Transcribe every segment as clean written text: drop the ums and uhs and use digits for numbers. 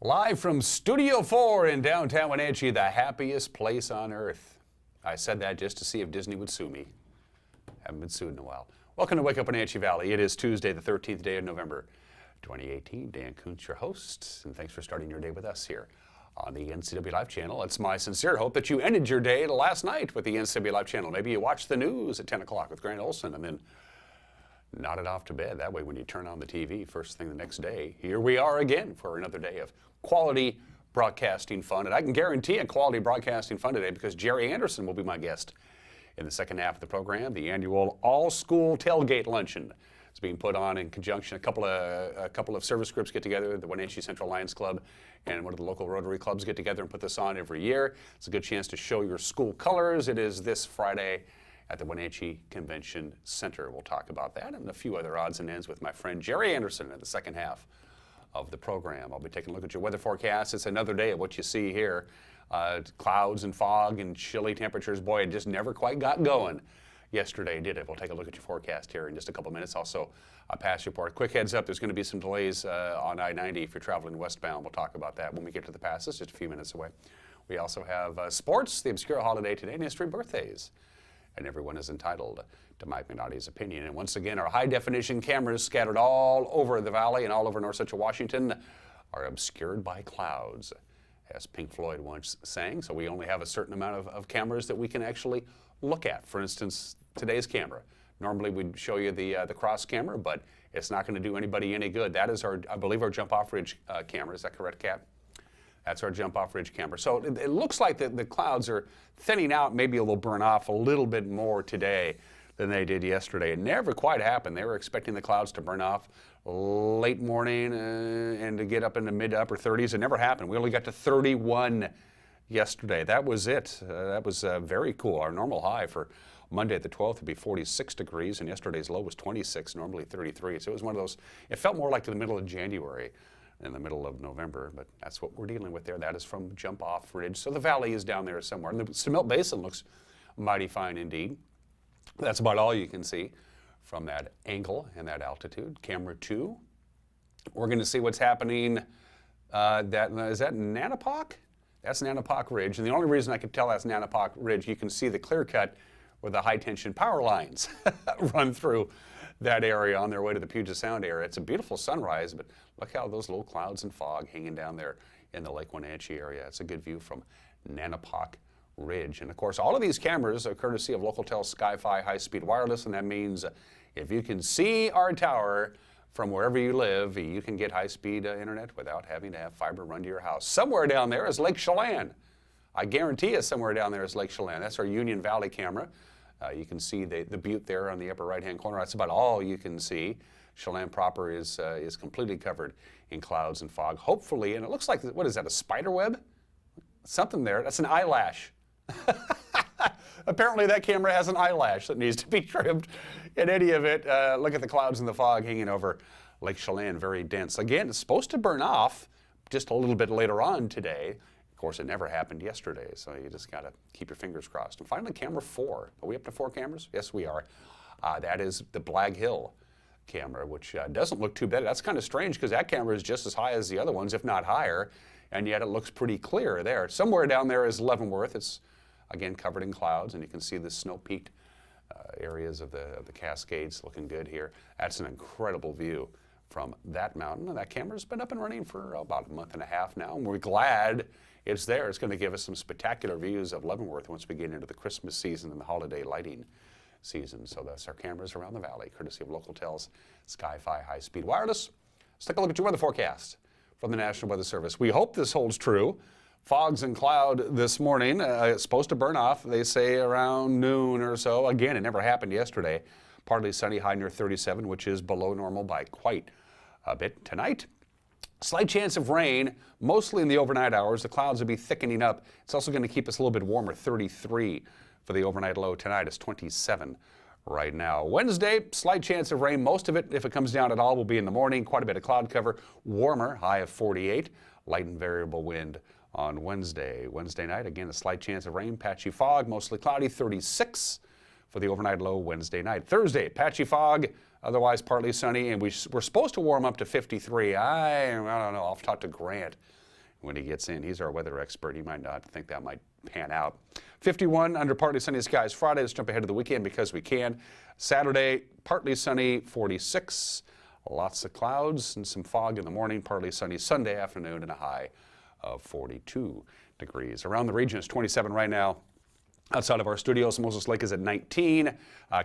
Live from Studio 4 in downtown Wenatchee, the happiest place on earth. I said that just to see if Disney would sue me. Haven't been sued in a while. Welcome to Wake Up Wenatchee Valley. It is Tuesday, the 13th day of November, 2018. Dan Kuntz, your host, and thanks for starting your day with us here on the NCW Live channel. It's my sincere hope that you ended your day last night with the NCW Live channel. Maybe you watched the news at 10 o'clock with Grant Olson and then nodded off to bed. That way, when you turn on the TV first thing the next day, here we are again for another day of quality broadcasting fun. And I can guarantee a quality broadcasting fun today because Jerry Anderson will be my guest in the second half of the program. The annual All-School Tailgate Luncheon is being put on in conjunction. A couple of service groups get together, the Wenatchee Central Lions Club and one of the local Rotary clubs get together and put this on every year. It's a good chance to show your school colors. It is this Friday at the Wenatchee Convention Center. We'll talk about that and a few other odds and ends with my friend Jerry Anderson in the second half of the program. I'll be taking a look at your weather forecast. It's another day of what you see here. Clouds and fog and chilly temperatures. Boy, it just never quite got going yesterday, did it? We'll take a look at your forecast here in just a couple minutes. Also, a pass report. Quick heads up, there's going to be some delays on I-90 if you're traveling westbound. We'll talk about that when we get to the passes, just a few minutes away. We also have sports, the obscure holiday today, and history birthdays. And everyone is entitled to Mike Minotti's opinion. And once again, our high-definition cameras scattered all over the valley and all over North Central Washington are obscured by clouds, as Pink Floyd once sang. So we only have a certain amount of cameras that we can actually look at. For instance, today's camera. Normally we'd show you the cross camera, but it's not going to do anybody any good. That is our, I believe, our jump-off ridge camera. Is that correct, Cap? That's our jump-off ridge camera. So it looks like the clouds are thinning out. Maybe they'll burn off a little bit more today than they did yesterday. It never quite happened. They were expecting the clouds to burn off late morning and to get up in the mid to upper 30s. It never happened. We only got to 31 yesterday. That was it. That was very cool. Our normal high for Monday the 12th would be 46 degrees, and yesterday's low was 26, normally 33. So it was one of those, it felt more like the middle of January in the middle of November, but that's what we're dealing with there. That is from jump-off ridge. So the valley is down there somewhere. And the Summit Basin looks mighty fine indeed. That's about all you can see from that angle and that altitude. Camera 2. We're going to see what's happening. Is that Nanapoc? That's Nanapoc Ridge. And the only reason I could tell that's Nanapoc Ridge, you can see the clear cut where the high-tension power lines run through that area on their way to the Puget Sound area. It's a beautiful sunrise, but look how those little clouds and fog hanging down there in the Lake Wenatchee area. It's a good view from Nanapoc Ridge. And of course, all of these cameras are courtesy of Local-Tel Sky-Fi high-speed wireless, and that means if you can see our tower from wherever you live, you can get high-speed internet without having to have fiber run to your house. Somewhere down there is Lake Chelan. I guarantee you somewhere down there is Lake Chelan. That's our Union Valley camera. You can see the butte there on the upper right-hand corner. That's about all you can see. Chelan proper is completely covered in clouds and fog. Hopefully, and it looks like, what is that, a spider web? Something there. That's an eyelash. Apparently that camera has an eyelash that needs to be trimmed. In any event, look at the clouds and the fog hanging over Lake Chelan, very dense. Again, it's supposed to burn off just a little bit later on today. Of course, it never happened yesterday, so you just got to keep your fingers crossed. And finally, camera 4. Are we up to 4 cameras? Yes, we are. That is the Blag Hill camera, which doesn't look too bad. That's kind of strange because that camera is just as high as the other ones, if not higher, and yet it looks pretty clear there. Somewhere down there is Leavenworth. It's, again, covered in clouds, and you can see the snow-peaked areas of the Cascades looking good here. That's an incredible view from that mountain, and that camera's been up and running for about a month and a half now, and we're glad it's there. It's going to give us some spectacular views of Leavenworth once we get into the Christmas season and the holiday lighting season. So that's our cameras around the valley, courtesy of Local-Tel's Sky-Fi high-speed wireless. Let's take a look at your weather forecast from the National Weather Service. We hope this holds true. Fogs and cloud this morning. It's supposed to burn off, they say, around noon or so. Again, it never happened yesterday. Partly sunny, high near 37, which is below normal by quite a bit. Tonight, slight chance of rain, mostly in the overnight hours. The clouds will be thickening up. It's also going to keep us a little bit warmer, 33 for the overnight low. Tonight is 27 right now. Wednesday, slight chance of rain. Most of it, if it comes down at all, will be in the morning. Quite a bit of cloud cover. Warmer, high of 48. Light and variable wind on Wednesday. Wednesday night, again, a slight chance of rain. Patchy fog, mostly cloudy, 36 for the overnight low Wednesday night. Thursday, patchy fog, otherwise partly sunny, and we're supposed to warm up to 53. I don't know. I'll talk to Grant when he gets in. He's our weather expert. He might not think that might pan out. 51 under partly sunny skies Friday. Let's jump ahead to the weekend because we can. Saturday, partly sunny, 46. Lots of clouds and some fog in the morning. Partly sunny Sunday afternoon and a high of 42 degrees. Around the region, it's 27 right now. Outside of our studios, Moses Lake is at 19.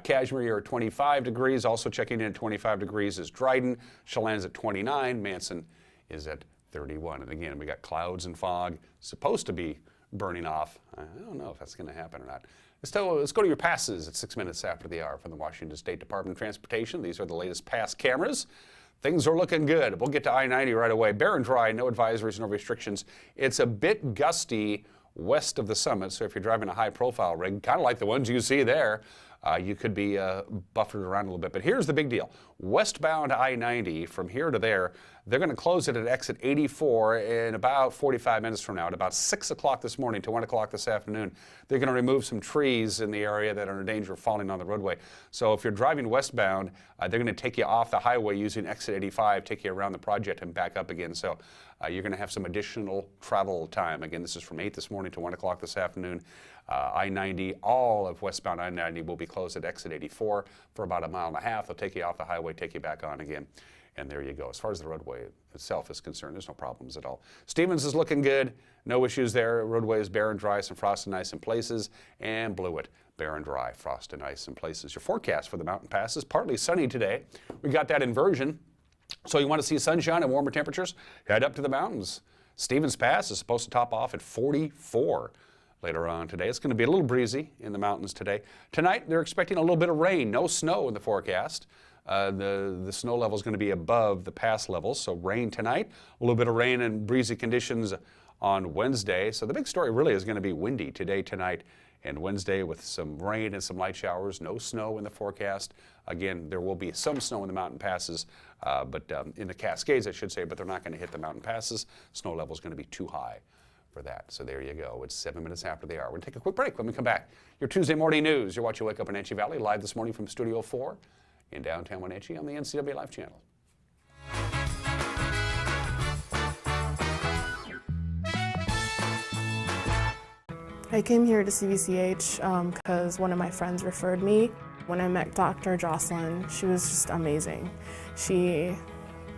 Cashmere, you're at 25 degrees. Also checking in at 25 degrees is Dryden. Chelan's at 29. Manson is at 31. And again, we got clouds and fog. Supposed to be burning off. I don't know if that's going to happen or not. Let's go to your passes at 6 minutes after the hour from the Washington State Department of Transportation. These are the latest pass cameras. Things are looking good. We'll get to I-90 right away. Bare and dry, no advisories, no restrictions. It's a bit gusty west of the summit, so if you're driving a high-profile rig, kind of like the ones you see there, you could be buffered around a little bit. But here's the big deal. Westbound I-90, from here to there, they're going to close it at exit 84 in about 45 minutes from now. At about 6 o'clock this morning to 1 o'clock this afternoon, they're going to remove some trees in the area that are in danger of falling on the roadway. So if you're driving westbound, they're going to take you off the highway using exit 85, take you around the project and back up again. So you're going to have some additional travel time. Again, this is from 8 this morning to 1 o'clock this afternoon. I-90, all of westbound I-90 will be closed at exit 84 for about a mile and a half. They'll take you off the highway, take you back on again, and there you go. As far as the roadway itself is concerned, there's no problems at all. Stevens is looking good. No issues there. Roadway is bare and dry, some frost and ice in places, and Blewett, bare and dry, frost and ice in places. Your forecast for the mountain passes, partly sunny today. We got that inversion. So you want to see sunshine and warmer temperatures? Head up to the mountains. Stevens Pass is supposed to top off at 44 later on today. It's going to be a little breezy in the mountains today. Tonight, they're expecting a little bit of rain. No snow in the forecast. The snow level is going to be above the pass levels, so rain tonight, a little bit of rain and breezy conditions on Wednesday. So the big story really is going to be windy today, tonight, and Wednesday with some rain and some light showers. No snow in the forecast. Again, there will be some snow in the mountain passes, but in the Cascades, I should say, but they're not going to hit the mountain passes. Snow level is going to be too high for that. So there you go. It's 7 minutes after the hour. We're going to take a quick break. When we come back, your Tuesday morning news. You're watching Wake Up Wenatchee Valley live this morning from Studio 4 in downtown Wenatchee on the NCW Live channel. I came here to CVCH because one of my friends referred me. When I met Dr. Jocelyn, she was just amazing. She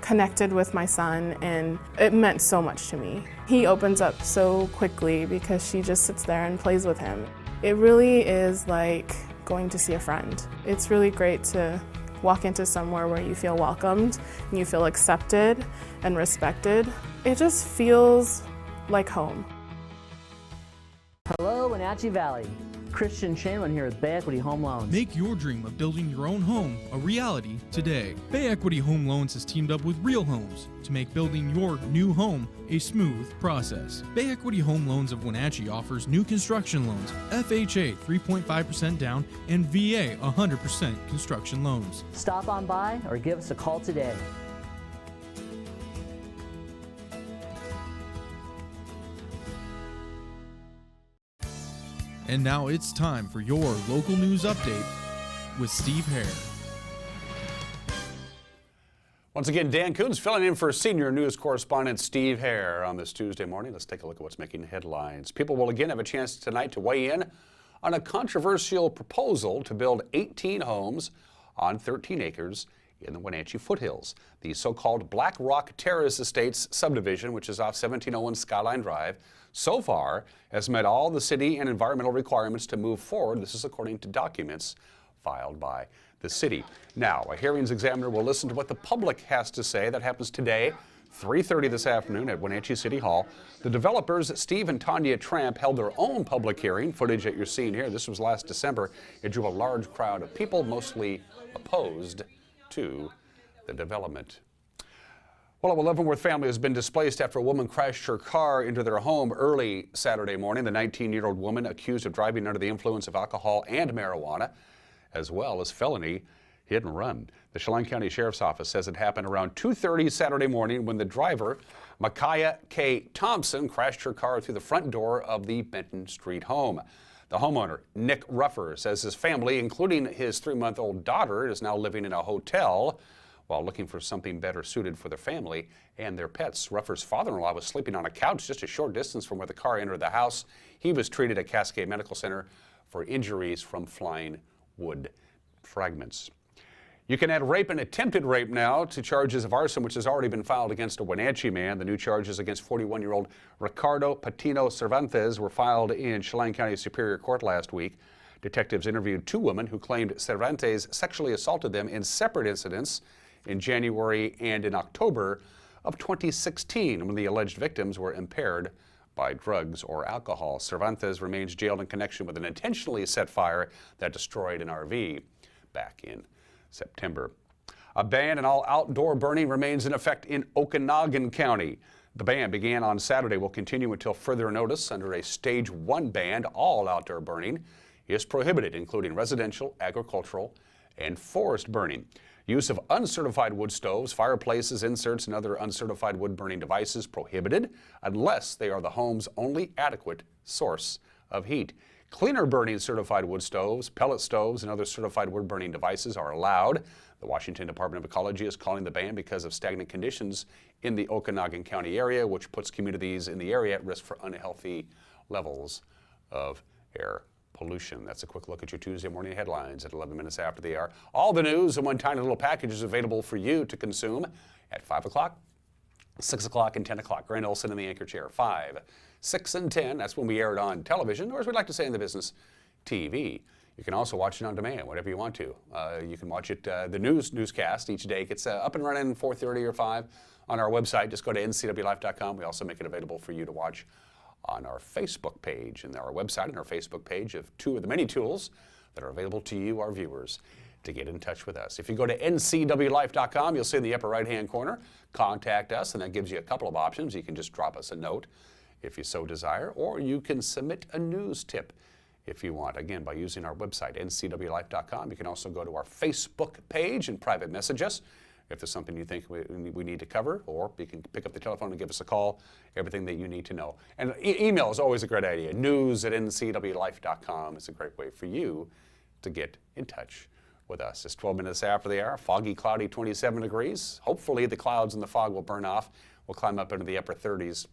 connected with my son, and it meant so much to me. He opens up so quickly because she just sits there and plays with him. It really is like going to see a friend. It's really great to walk into somewhere where you feel welcomed and you feel accepted and respected. It just feels like home. Hello, Wenatchee Valley. Christian Shanlin here with Bay Equity Home Loans. Make your dream of building your own home a reality today. Bay Equity Home Loans has teamed up with Real Homes to make building your new home a smooth process. Bay Equity Home Loans of Wenatchee offers new construction loans, FHA 3.5% down, and VA 100% construction loans. Stop on by or give us a call today. And now it's time for your local news update with Steve Hare. Once again, Dan Kuntz filling in for senior news correspondent Steve Hare on this Tuesday morning. Let's take a look at what's making headlines. People will again have a chance tonight to weigh in on a controversial proposal to build 18 homes on 13 acres in the Wenatchee foothills. The so-called Black Rock Terrace Estates subdivision, which is off 1701 Skyline Drive, so far has met all the city and environmental requirements to move forward. This is according to documents filed by the city. Now, a hearings examiner will listen to what the public has to say. That happens today, 3:30 this afternoon at Wenatchee City Hall. The developers, Steve and Tanya Tramp, held their own public hearing. Footage that you're seeing here, this was last December. It drew a large crowd of people, mostly opposed to the development. Well, a Leavenworth family has been displaced after a woman crashed her car into their home early Saturday morning. The 19-year-old woman accused of driving under the influence of alcohol and marijuana, as well as felony hit and run. The Chelan County Sheriff's Office says it happened around 2:30 Saturday morning when the driver, Micaiah K. Thompson, crashed her car through the front door of the Benton Street home. The homeowner, Nick Ruffer, says his family, including his 3-month-old daughter, is now living in a hotel while looking for something better suited for their family and their pets. Ruffer's father-in-law was sleeping on a couch just a short distance from where the car entered the house. He was treated at Cascade Medical Center for injuries from flying wood fragments. You can add rape and attempted rape now to charges of arson, which has already been filed against a Wenatchee man. The new charges against 41-year-old Ricardo Patino Cervantes were filed in Chelan County Superior Court last week. Detectives interviewed two women who claimed Cervantes sexually assaulted them in separate incidents in January and in October of 2016, when the alleged victims were impaired by drugs or alcohol. Cervantes remains jailed in connection with an intentionally set fire that destroyed an RV back in September. A ban on all outdoor burning remains in effect in Okanogan County. The ban began on Saturday, will continue until further notice. Under a Stage 1 ban, all outdoor burning is prohibited, including residential, agricultural, and forest burning. Use of uncertified wood stoves, fireplaces, inserts, and other uncertified wood burning devices prohibited unless they are the home's only adequate source of heat. Cleaner burning certified wood stoves, pellet stoves, and other certified wood burning devices are allowed. The Washington Department of Ecology is calling the ban because of stagnant conditions in the Okanogan County area, which puts communities in the area at risk for unhealthy levels of air pollution. That's a quick look at your Tuesday morning headlines at 11 minutes after the hour. All the news in one tiny little package is available for you to consume at 5 o'clock, 6 o'clock, and 10 o'clock. Grant Olson in the anchor chair. 5, 6, and 10. That's when we air it on television, or as we like to say in the business, TV. You can also watch it on demand, whatever you want to. You can watch it, the newscast each day gets up and running 4:30 or 5 on our website. Just go to ncwlife.com. We also make it available for you to watch on our Facebook page and our website and our Facebook page of two of the many tools that are available to you, our viewers, to get in touch with us. If you go to ncwlife.com, you'll see in the upper right-hand corner, contact us, and that gives you a couple of options. You can just drop us a note if you so desire, or you can submit a news tip if you want, again, by using our website, ncwlife.com. You can also go to our Facebook page and private message us if there's something you think we need to cover, or you can pick up the telephone and give us a call, everything that you need to know. And email is always a great idea. news@ncwlife.com is a great way for you to get in touch with us. It's 12 minutes after the hour, foggy, cloudy, 27 degrees. Hopefully the clouds and the fog will burn off. We'll climb up into the upper 30s,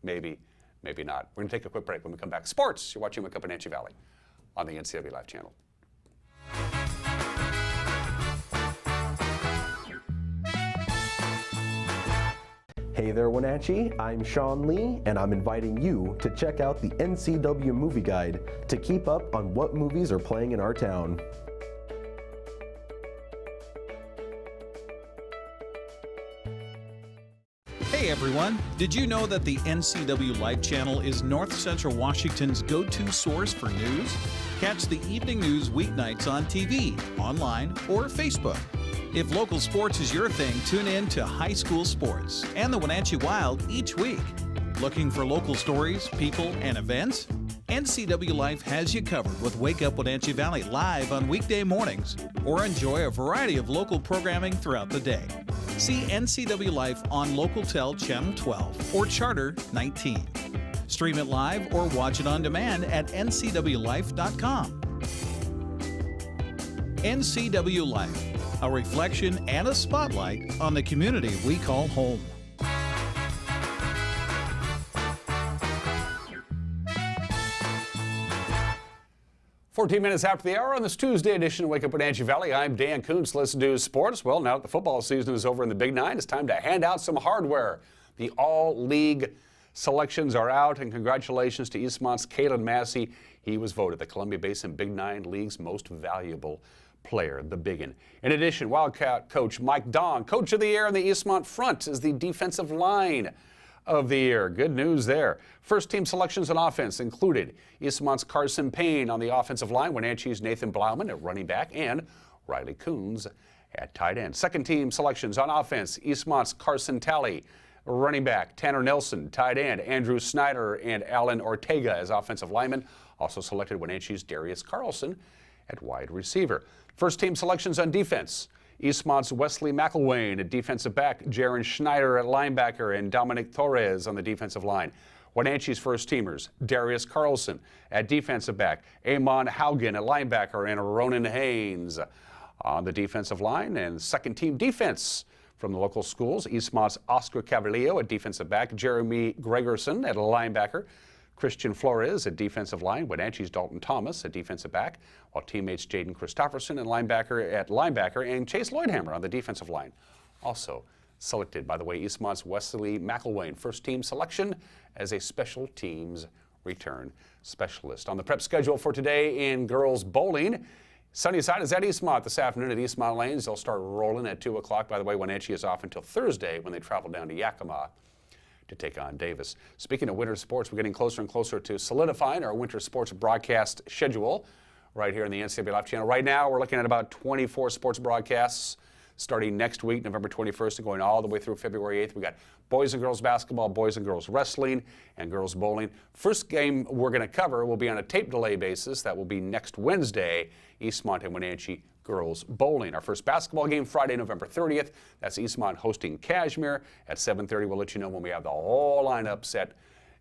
maybe, maybe not. We're going to take a quick break. When we come back, sports. You're watching Wake Up Wenatchee Valley on the NCW Live channel. Hey there, Wenatchee. I'm Sean Lee, and I'm inviting you to check out the NCW Movie Guide to keep up on what movies are playing in our town. Hey everyone, did you know that the NCW Live channel is North Central Washington's go-to source for news? Catch the evening news weeknights on TV, online, or Facebook. If local sports is your thing, tune in to High School Sports and the Wenatchee Wild each week. Looking for local stories, people, and events? NCW Life has you covered with Wake Up Wenatchee Valley live on weekday mornings, or enjoy a variety of local programming throughout the day. See NCW Life on Local-Tel Channel 12 or Charter 19. Stream it live or watch it on demand at ncwlife.com. NCW Life, a reflection and a spotlight on the community we call home. "14 minutes after the hour on this Tuesday edition of Wake Up Wenatchee Valley. I'm Dan Kuntz. Let's do sports. Well, now that the football season is over in the Big Nine, it's time to hand out some hardware. The All-League selections are out, and congratulations to Eastmont's Kalen Massey. He was voted the Columbia Basin Big Nine League's most valuable player, the biggin. In addition, Wildcat coach Mike Dong, Coach of the Year on the Eastmont front, is the defensive line of the year. Good news there. First team selections on offense included Eastmont's Carson Payne on the offensive line, Wenatchee's Nathan Blauman at running back, and Riley Kuntz at tight end. Second team selections on offense, Eastmont's Carson Talley, running back, Tanner Nelson, tight end, Andrew Snyder and Alan Ortega as offensive linemen. Also selected Wenatchee's Darius Carlson at wide receiver. First team selections on defense, Eastmont's Wesley McElwain at defensive back, Jaron Schneider at linebacker, and Dominic Torres on the defensive line. Wenatchee's first teamers, Darius Carlson at defensive back, Amon Haugen at linebacker, and Ronan Haynes On the defensive line and second team defense from the local schools, Eastmont's Oscar Cavalillo at defensive back, Jeremy Gregerson at linebacker, Christian Flores at defensive line, Wenatchee's Dalton Thomas at defensive back, while teammates Jaden Christofferson and linebacker, and Chase Lloydhammer on the defensive line. Also selected, by the way, Eastmont's Wesley McElwain, first team selection as a special teams return specialist. On the prep schedule for today in girls bowling, Sunnyside is at Eastmont this afternoon at Eastmont Lanes. They'll start rolling at 2 o'clock. By the way, Wenatchee is off until Thursday when they travel down to Yakima to take on Davis. Speaking of winter sports, we're getting closer and closer to solidifying our winter sports broadcast schedule right here in the NCAA Live channel. Right now, we're looking at about 24 sports broadcasts starting next week, November 21st, and going all the way through February 8th. We got boys and girls basketball, boys and girls wrestling, and girls bowling. First game we're going to cover will be on a tape delay basis. That will be next Wednesday, Eastmont and Wenatchee girls bowling. Our first basketball game Friday, November 30th. That's Eastmont hosting Cashmere at 7:30. We'll let you know when we have the whole lineup set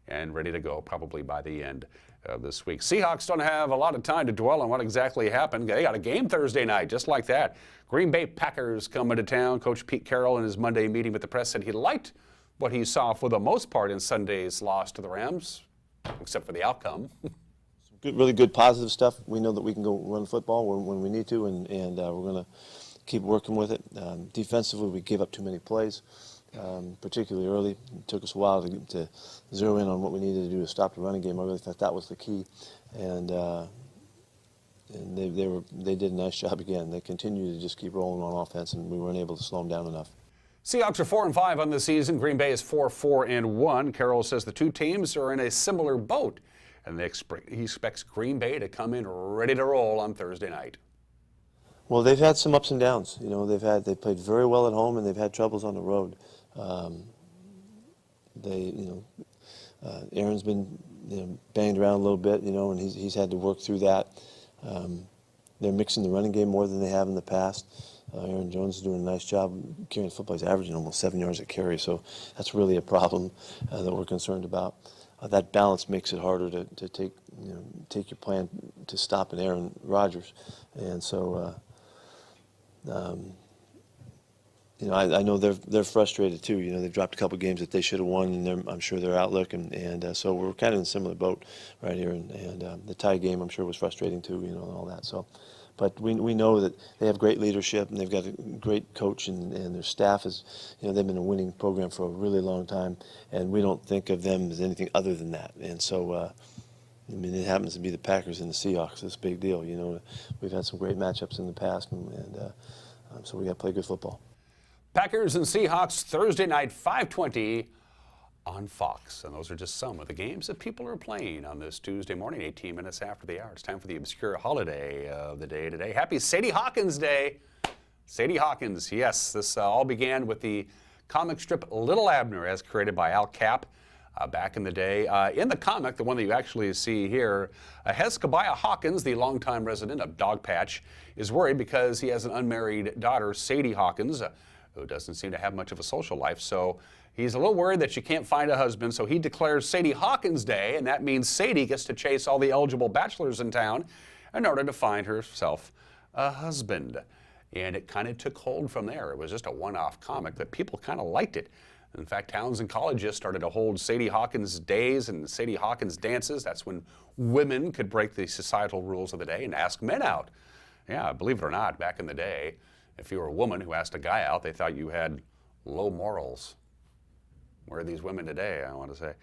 and ready to go, probably by the end of this week. Seahawks don't have a lot of time to dwell on what exactly happened. They got a game Thursday night, just like that. Green Bay Packers coming to town. Coach Pete Carroll in his Monday meeting with the press said he liked what he saw for the most part in Sunday's loss to the Rams, except for the outcome. Good, really good positive stuff. We know that we can go run football when we need to, and we're going to keep working with it. Defensively, we gave up too many plays, particularly early. It took us a while to zero in on what we needed to do to stop the running game. I really thought that was the key, and they did a nice job again. They continued to just keep rolling on offense, and we weren't able to slow them down enough. Seahawks are 4-5 on the season. Green Bay is 4-4-1. Carroll says the two teams are in a similar boat, and he expects Green Bay to come in ready to roll on Thursday night. Well, they've had some ups and downs. You know, they played very well at home, and they've had troubles on the road. Aaron's been banged around a little bit, and he's had to work through that. They're mixing the running game more than they have in the past. Aaron Jones is doing a nice job carrying the football. He's averaging almost 7 yards a carry, so that's really a problem that we're concerned about. That balance makes it harder to take your plan to stop an Aaron Rodgers, and so I know they're frustrated too. They've dropped a couple games that they should have won, and I'm sure their outlook, and so we're kind of in a similar boat right here. And the tie game, I'm sure, was frustrating too. And all that. So, but we know that they have great leadership, and they've got a great coach, and their staff is, they've been a winning program for a really long time, and we don't think of them as anything other than that. And so, it happens to be the Packers and the Seahawks. It's a big deal. We've had some great matchups in the past, and so we got to play good football. Packers and Seahawks Thursday night, 5:20 on Fox. And those are just some of the games that people are playing on this Tuesday morning, 18 minutes after the hour. It's time for the obscure holiday of the day today. Happy Sadie Hawkins Day. Sadie Hawkins, yes. This all began with the comic strip Little Abner, as created by Al Capp back in the day. In the comic, the one that you actually see here, Hezekiah Hawkins, the longtime resident of Dogpatch, is worried because he has an unmarried daughter, Sadie Hawkins, who doesn't seem to have much of a social life. So he's a little worried that she can't find a husband, so he declares Sadie Hawkins Day, and that means Sadie gets to chase all the eligible bachelors in town in order to find herself a husband. And it kind of took hold from there. It was just a one-off comic, but people kind of liked it. In fact, towns and colleges started to hold Sadie Hawkins Days and Sadie Hawkins Dances. That's when women could break the societal rules of the day and ask men out. Yeah, believe it or not, back in the day, if you were a woman who asked a guy out, they thought you had low morals. Where are these women today, I want to say.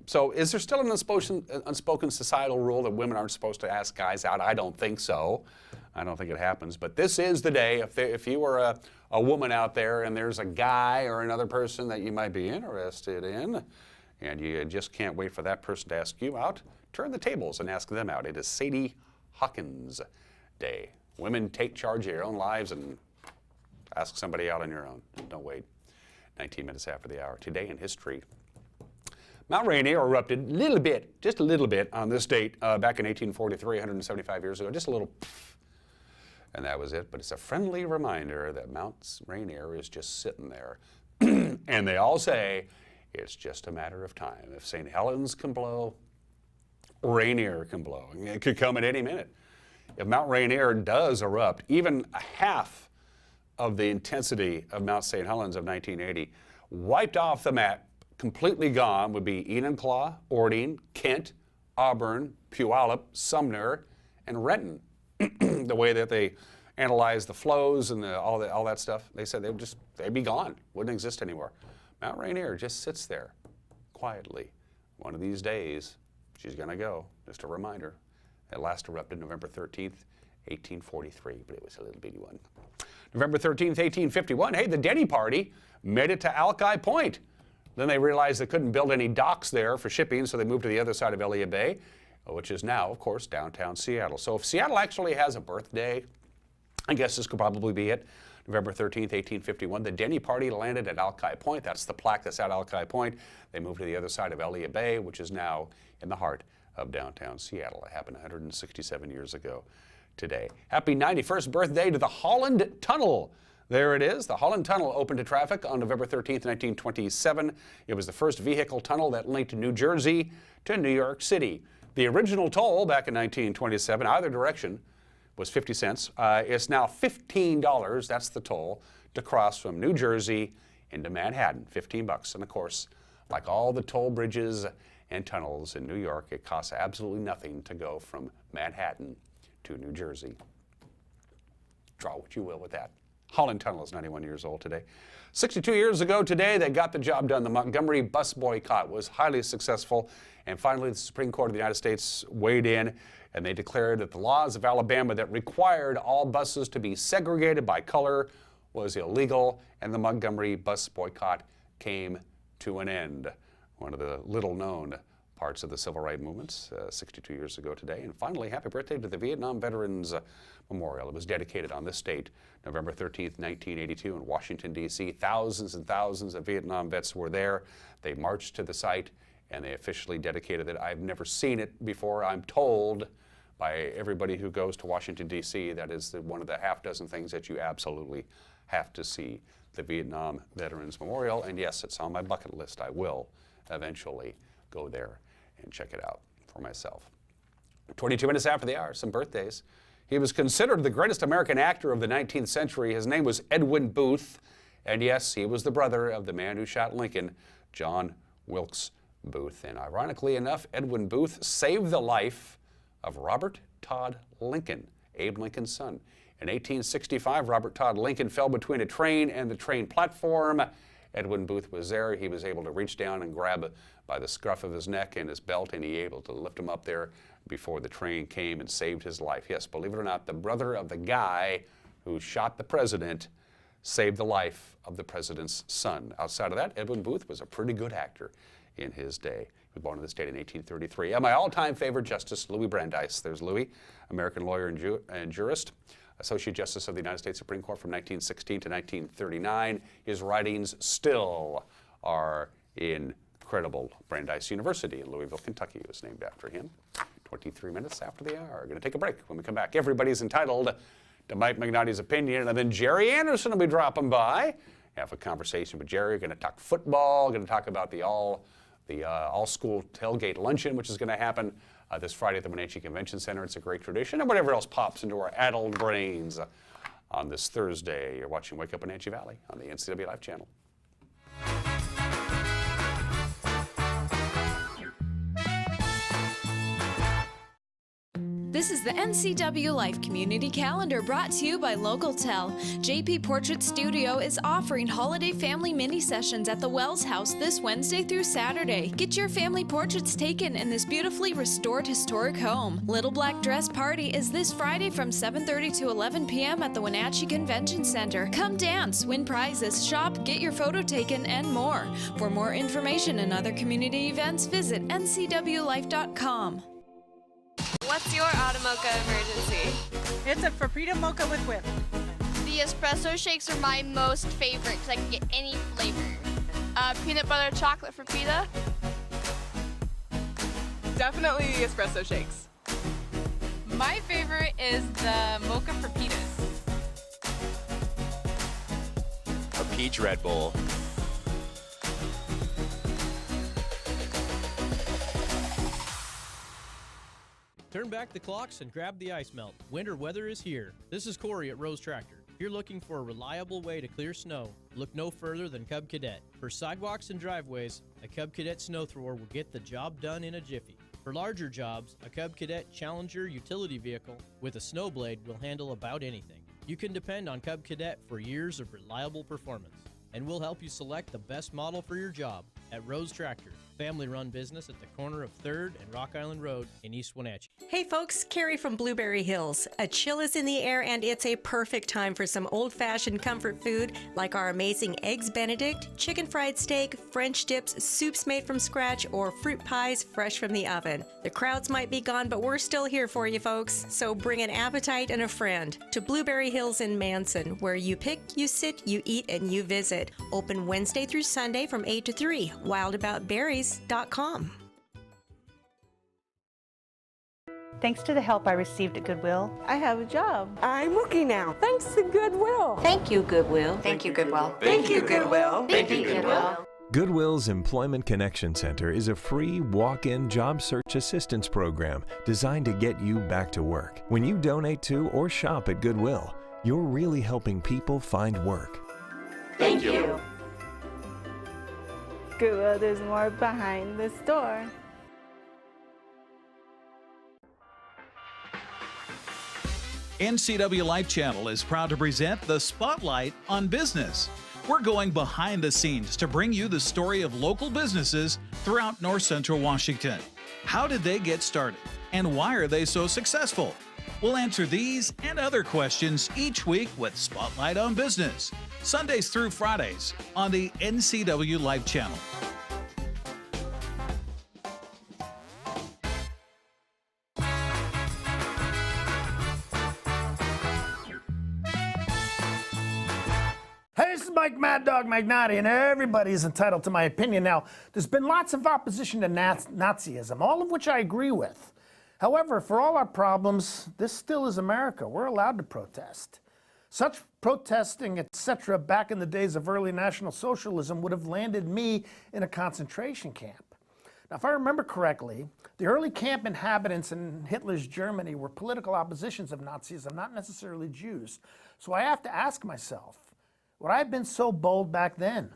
So is there still an unspoken societal rule that women aren't supposed to ask guys out? I don't think so. I don't think it happens. But this is the day. If you were a woman out there and there's a guy or another person that you might be interested in, and you just can't wait for that person to ask you out, turn the tables and ask them out. It is Sadie Hawkins Day. Women, take charge of your own lives and ask somebody out on your own. Don't wait. 19 minutes after the hour. Today in history. Mount Rainier erupted just a little bit on this date back in 1843, 175 years ago. Just a little, and that was it. But it's a friendly reminder that Mount Rainier is just sitting there. And they all say it's just a matter of time. If St. Helens can blow, Rainier can blow. It could come at any minute. if Mount Rainier does erupt, even half of the intensity of Mount St. Helens of 1980, wiped off the map, completely gone, would be Enumclaw, Ording, Kent, Auburn, Puyallup, Sumner, and Renton. The way that they analyzed the flows and all that stuff, they said they'd be gone, wouldn't exist anymore. Mount Rainier just sits there quietly. One of these days, she's going to go. Just a reminder. It last erupted November 13th, 1843, but it was a little bitty one. November 13th, 1851, hey, the Denny party made it to Alki Point. Then they realized they couldn't build any docks there for shipping, so they moved to the other side of Elliott Bay, which is now, of course, downtown Seattle. So if Seattle actually has a birthday, I guess this could probably be it. November 13th, 1851, the Denny party landed at Alki Point. That's the plaque that's at Alki Point. They moved to the other side of Elliott Bay, which is now in the heart of downtown Seattle. It happened 167 years ago today. Happy 91st birthday to the Holland Tunnel. There it is. The Holland Tunnel opened to traffic on November 13th, 1927. It was the first vehicle tunnel that linked New Jersey to New York City. The original toll back in 1927, either direction, was 50 cents. It's now $15, that's the toll, to cross from New Jersey into Manhattan, 15 bucks. And of course, like all the toll bridges and tunnels in New York, it costs absolutely nothing to go from Manhattan to New Jersey. Draw what you will with that. Holland Tunnel is 91 years old today. 62 years ago today, they got the job done. The Montgomery bus boycott was highly successful, and finally the Supreme Court of the United States weighed in, and they declared that the laws of Alabama that required all buses to be segregated by color was illegal, and the Montgomery bus boycott came to an end. One of the little-known parts of the civil rights movements 62 years ago today. And finally, happy birthday to the Vietnam Veterans Memorial. It was dedicated on this date, November 13th, 1982 in Washington, D.C. Thousands and thousands of Vietnam vets were there. They marched to the site and they officially dedicated it. I've never seen it before. I'm told by everybody who goes to Washington, D.C. that is one of the half dozen things that you absolutely have to see, the Vietnam Veterans Memorial. And yes, it's on my bucket list. I will eventually go there and check it out for myself. 22 minutes after the hour, some birthdays. He was considered the greatest American actor of the 19th century. His name was Edwin Booth, and yes, he was the brother of the man who shot Lincoln, John Wilkes Booth. And ironically enough, Edwin Booth saved the life of Robert Todd Lincoln, Abe Lincoln's son. In 1865, Robert Todd Lincoln fell between a train and the train platform. Edwin Booth was there. He was able to reach down and grab by the scruff of his neck and his belt, and he was able to lift him up there before the train came and saved his life. Yes, believe it or not, the brother of the guy who shot the president saved the life of the president's son. Outside of that, Edwin Booth was a pretty good actor in his day. He was born in this state in 1833. And my all-time favorite, Justice Louis Brandeis. There's Louis, American lawyer and jurist. Associate Justice of the United States Supreme Court from 1916 to 1939. His writings still are incredible. Brandeis University in Louisville, Kentucky was named after him. 23 minutes after the hour. We're going to take a break. When we come back, everybody's entitled to Mike Magnotti's opinion, and then Jerry Anderson will be dropping by. Have a conversation with Jerry. We're going to talk football. We're going to talk about the All-School Tailgate Luncheon, which is going to happen this Friday at the Wenatchee Convention Center. It's a great tradition, and whatever else pops into our addled brains on this Thursday. You're watching Wake Up Wenatchee Valley on the NCW Live channel. This is the NCW Life Community Calendar brought to you by Local Tel. JP Portrait Studio is offering holiday family mini sessions at the Wells House this Wednesday through Saturday. Get your family portraits taken in this beautifully restored historic home. Little Black Dress Party is this Friday from 7:30 to 11 p.m. at the Wenatchee Convention Center. Come dance, win prizes, shop, get your photo taken, and more. For more information and other community events, visit ncwlife.com. What's your auto mocha emergency? It's a Frappuccino mocha with whip. The espresso shakes are my most favorite because I can get any flavor. Peanut butter chocolate Frappuccino. Definitely the espresso shakes. My favorite is the mocha Frappitas. A peach Red Bull. Turn back the clocks and grab the ice melt. Winter weather is here. This is Corey at Rose Tractor. If you're looking for a reliable way to clear snow, look no further than Cub Cadet. For sidewalks and driveways, a Cub Cadet snow thrower will get the job done in a jiffy. For larger jobs, a Cub Cadet Challenger utility vehicle with a snow blade will handle about anything. You can depend on Cub Cadet for years of reliable performance, and we'll help you select the best model for your job at Rose Tractor, family-run business at the corner of 3rd and Rock Island Road in East Wenatchee. Hey folks, Carrie from Blueberry Hills. A chill is in the air and it's a perfect time for some old-fashioned comfort food like our amazing Eggs Benedict, chicken fried steak, French dips, soups made from scratch, or fruit pies fresh from the oven. The crowds might be gone, but we're still here for you folks, so bring an appetite and a friend to Blueberry Hills in Manson, where you pick, you sit, you eat, and you visit. Open Wednesday through Sunday from 8 to 3. wildaboutberries.com. Thanks to the help I received at Goodwill, I have a job. I'm working now. Thanks to Goodwill. Thank you, Goodwill. Thank you, Goodwill. Thank you, Goodwill. Thank you, Goodwill. Goodwill's Employment Connection Center is a free walk-in job search assistance program designed to get you back to work. When you donate to or shop at Goodwill, you're really helping people find work. Thank you. Goodwill, there's more behind the store. NCW Life Channel is proud to present the Spotlight on Business. We're going behind the scenes to bring you the story of local businesses throughout North Central Washington. How did they get started? And why are they so successful? We'll answer these and other questions each week with Spotlight on Business, Sundays through Fridays on the NCW Life Channel. Hey, this is Mike Mad Dog Magnotti, and everybody's entitled to my opinion. Now, there's been lots of opposition to Nazism, all of which I agree with. However, for all our problems, this still is America. We're allowed to protest. Such protesting, etc., back in the days of early National Socialism would have landed me in a concentration camp. Now, if I remember correctly, the early camp inhabitants in Hitler's Germany were political oppositions of Nazism, not necessarily Jews. So I have to ask myself, would I have been so bold back then?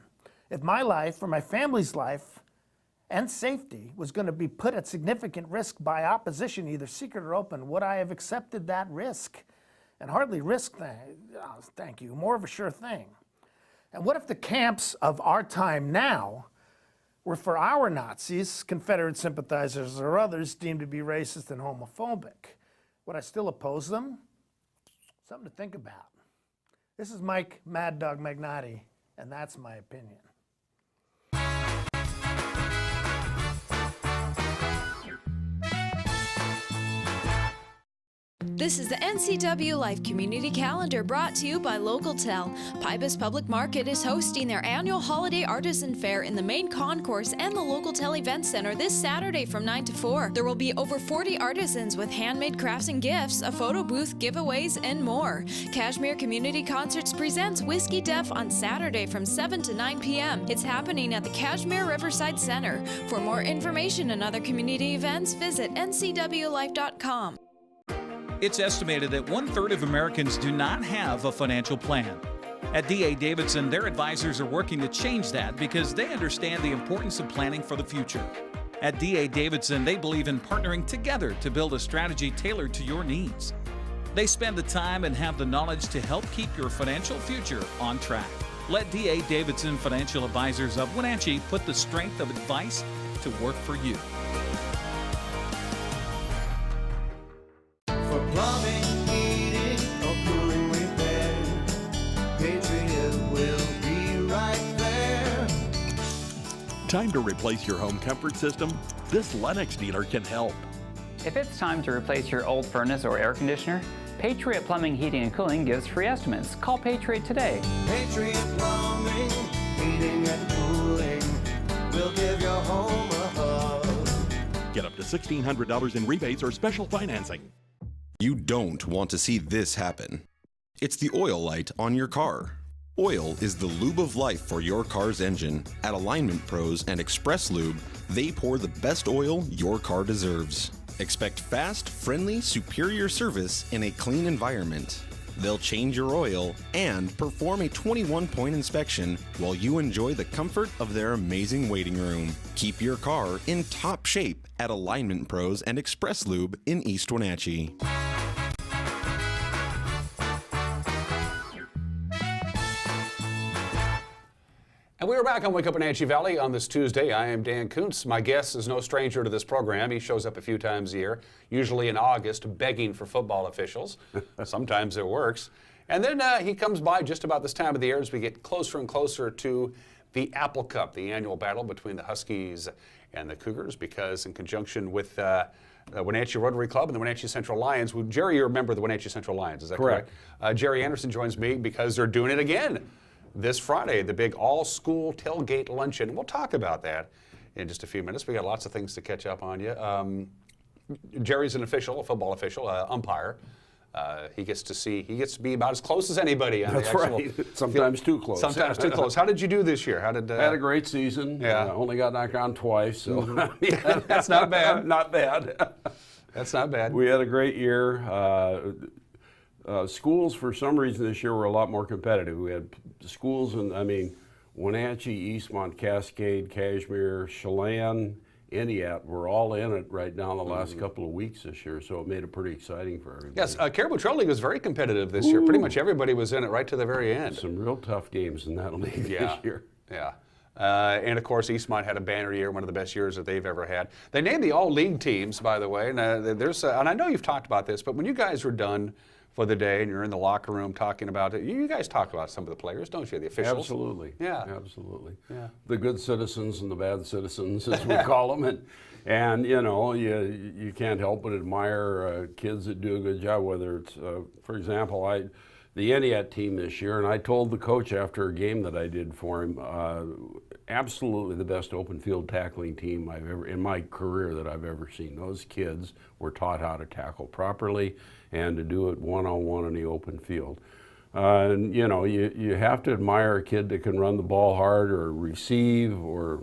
If my life or my family's life and safety was going to be put at significant risk by opposition, either secret or open, would I have accepted that risk? And hardly risk, thank you, more of a sure thing. And what if the camps of our time now were for our Nazis, Confederate sympathizers, or others deemed to be racist and homophobic? Would I still oppose them? Something to think about. This is Mike Mad Dog Magnotti, and that's my opinion. This is the NCW Life Community Calendar brought to you by LocalTel. Pybus Public Market is hosting their annual Holiday Artisan Fair in the main concourse and the LocalTel Event Center this Saturday from 9 to 4. There will be over 40 artisans with handmade crafts and gifts, a photo booth, giveaways, and more. Kashmir Community Concerts presents Whiskey Deaf on Saturday from 7 to 9 p.m. It's happening at the Kashmir Riverside Center. For more information and other community events, visit ncwlife.com. It's estimated that 1/3 of Americans do not have a financial plan. At D.A. Davidson, their advisors are working to change that because they understand the importance of planning for the future. At D.A. Davidson, they believe in partnering together to build a strategy tailored to your needs. They spend the time and have the knowledge to help keep your financial future on track. Let D.A. Davidson Financial Advisors of Wenatchee put the strength of advice to work for you. Plumbing, heating, or cooling repair, Patriot will be right there. Time to replace your home comfort system? This Lennox dealer can help. If it's time to replace your old furnace or air conditioner, Patriot Plumbing, Heating, and Cooling gives free estimates. Call Patriot today. Patriot Plumbing, Heating, and Cooling will give your home a hug. Get up to $1,600 in rebates or special financing. You don't want to see this happen. It's the oil light on your car. Oil is the lube of life for your car's engine. At Alignment Pros and Express Lube, they pour the best oil your car deserves. Expect fast, friendly, superior service in a clean environment. They'll change your oil and perform a 21-point inspection while you enjoy the comfort of their amazing waiting room. Keep your car in top shape at Alignment Pros and Express Lube in East Wenatchee. And we are back on Wake Up Wenatchee Valley on this Tuesday. I am Dan Kuntz. My guest is no stranger to this program. He shows up a few times a year, usually in August, begging for football officials. Sometimes it works. And then he comes by just about this time of the year as we get closer and closer to the Apple Cup, the annual battle between the Huskies and the Cougars, because in conjunction with the Wenatchee Rotary Club and the Wenatchee Central Lions, Jerry, you're a member of the Wenatchee Central Lions, is that correct? Jerry Anderson joins me because they're doing it again this Friday, the big all-school tailgate luncheon. We'll talk about that in just a few minutes. We got lots of things to catch up on you. Jerry's an official, a football official, umpire. He gets to be about as close as anybody on That's the actual right. Sometimes too close. Sometimes too close. How did you do this year? How did? I had a great season. Yeah. Only got knocked down twice, so that's not bad. Not bad. That's not bad. We had a great year. Schools, for some reason, this year were a lot more competitive. We had schools, Wenatchee, Eastmont, Cascade, Cashmere, Chelan, Entiat were all in it right now in the last couple of weeks this year, so it made it pretty exciting for everybody. Yes, Caribou Trail League was very competitive this year. Pretty much everybody was in it right to the very end. Some real tough games in that league this year. Yeah. And of course, Eastmont had a banner year, one of the best years that they've ever had. They named the all-league teams, by the way, and and I know you've talked about this, but when you guys were done for the day and you're in the locker room talking about it, you guys talk about some of the players, don't you? The officials. Absolutely. Yeah. Absolutely. Yeah. The good citizens and the bad citizens, as we call them, and you can't help but admire kids that do a good job. Whether it's, for example, the Entiat team this year, and I told the coach after a game that I did for him, absolutely the best open field tackling team I've ever, in my career, that I've ever seen. Those kids were taught how to tackle properly and to do it one-on-one in the open field. And you have to admire a kid that can run the ball hard or receive, or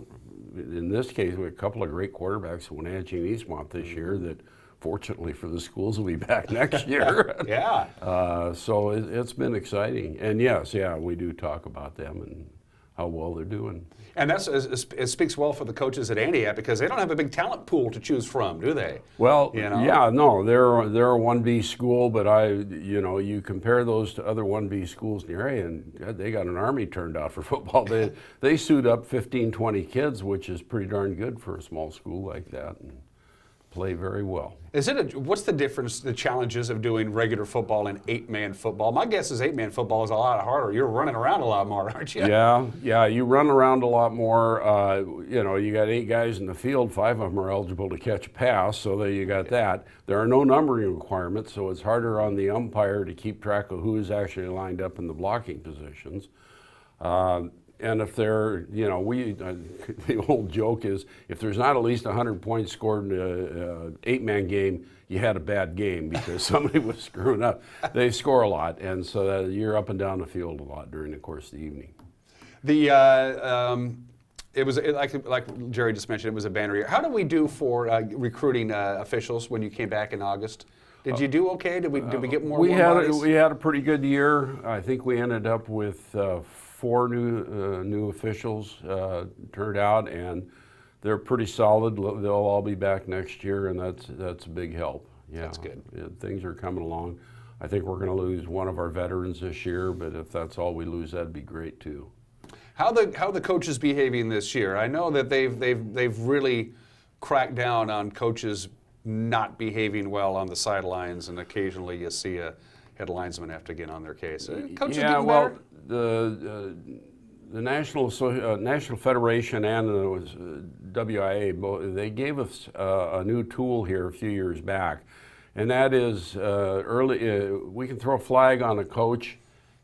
in this case, we have a couple of great quarterbacks in Wenatchee and Eastmont this year that, fortunately for the schools, will be back next year. Yeah. So it's been exciting. And yes, we do talk about them and how well they're doing. And it speaks well for the coaches at Entiat because they don't have a big talent pool to choose from, do they? Well, they're a 1B school, but you compare those to other 1B schools in the area, and God, they got an army turned out for football. They suit up 15, 20 kids, which is pretty darn good for a small school like that, and play very well. What's the difference, the challenges of doing regular football and 8-man football? My guess is 8-man football is a lot harder. You're running around a lot more, aren't you? Yeah, you run around a lot more. You got 8 guys in the field, 5 of them are eligible to catch a pass, so there you got that. There are no numbering requirements, so it's harder on the umpire to keep track of who is actually lined up in the blocking positions. And if they're, the old joke is, if there's not at least 100 points scored in an 8-man game, you had a bad game because somebody was screwing up. They score a lot, and so you're up and down the field a lot during the course of the evening. It was like Jerry just mentioned, it was a banner year. How did we do for recruiting officials when you came back in August? Did you do okay? Did we get more? We had a pretty good year. I think we ended up with 4 new officials turned out, and they're pretty solid. They'll all be back next year, and that's a big help. Yeah, that's good. Things are coming along. I think we're going to lose one of our veterans this year, but if that's all we lose, that'd be great too. How the coaches behaving this year? I know that they've really cracked down on coaches not behaving well on the sidelines, and occasionally you see a head linesman have to get on their case. Coaches getting better? The National Federation and the WIA, they gave us a new tool here a few years back, and that is we can throw a flag on a coach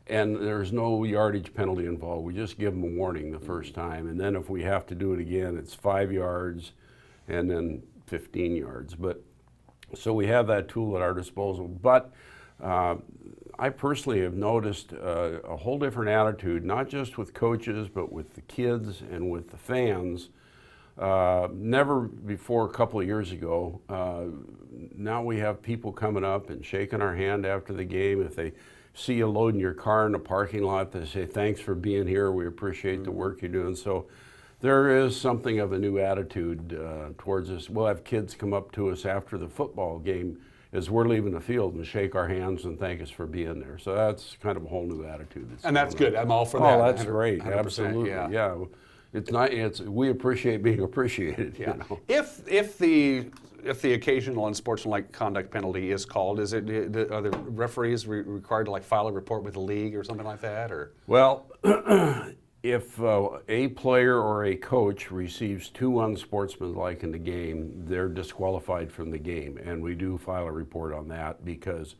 and there's no yardage penalty involved. We just give them a warning the first time, and then if we have to do it again, it's 5 yards and then 15 yards. So we have that tool at our disposal. But I personally have noticed a whole different attitude, not just with coaches, but with the kids and with the fans. Never before, a couple of years ago, now we have people coming up and shaking our hand after the game. If they see you loading your car in the parking lot, they say, thanks for being here, we appreciate the work you're doing. So there is something of a new attitude towards us. We'll have kids come up to us after the football game as we're leaving the field and shake our hands and thank us for being there. So that's kind of a whole new attitude. And that's good. I'm all for that. Oh, that's great. 100%, Absolutely. Yeah. It's not. We appreciate being appreciated. Yeah. You know? If the occasional unsportsmanlike conduct penalty is called, are the referees required to like file a report with the league or something like that, or? Well, if a player or a coach receives 2 unsportsmanlike in the game, they're disqualified from the game, and we do file a report on that because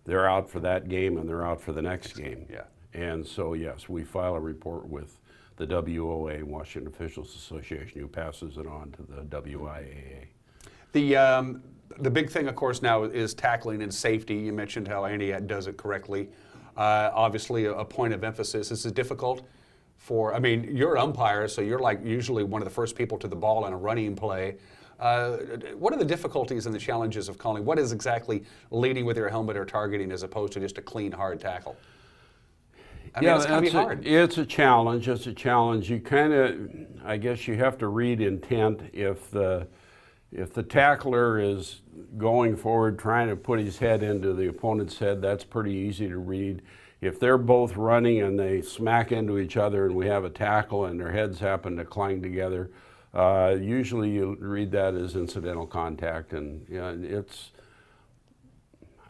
they're out for that game and they're out for the next game. Yeah. And so yes, we file a report with the WOA, Washington Officials Association, who passes it on to the WIAA. The big thing, of course, now is tackling and safety. You mentioned how Andy does it correctly. Obviously, a point of emphasis. This is difficult for, I mean, you're an umpire, so you're like usually one of the first people to the ball in a running play. What are the difficulties and the challenges of calling? What is exactly leading with your helmet or targeting as opposed to just a clean, hard tackle? I mean, it's going to be hard. It's a challenge. It's a challenge. You kind of, I guess you have to read intent. If the tackler is going forward trying to put his head into the opponent's head, that's pretty easy to read. If they're both running and they smack into each other and we have a tackle and their heads happen to clang together, usually you read that as incidental contact. And it's,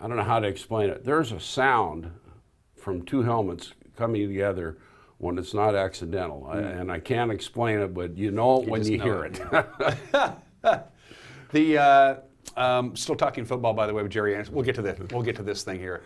I don't know how to explain it. There's a sound from 2 helmets coming together when it's not accidental. And I can't explain it, but you know it when you hear it. Still talking football, by the way, with Jerry Anderson. We'll get to this thing here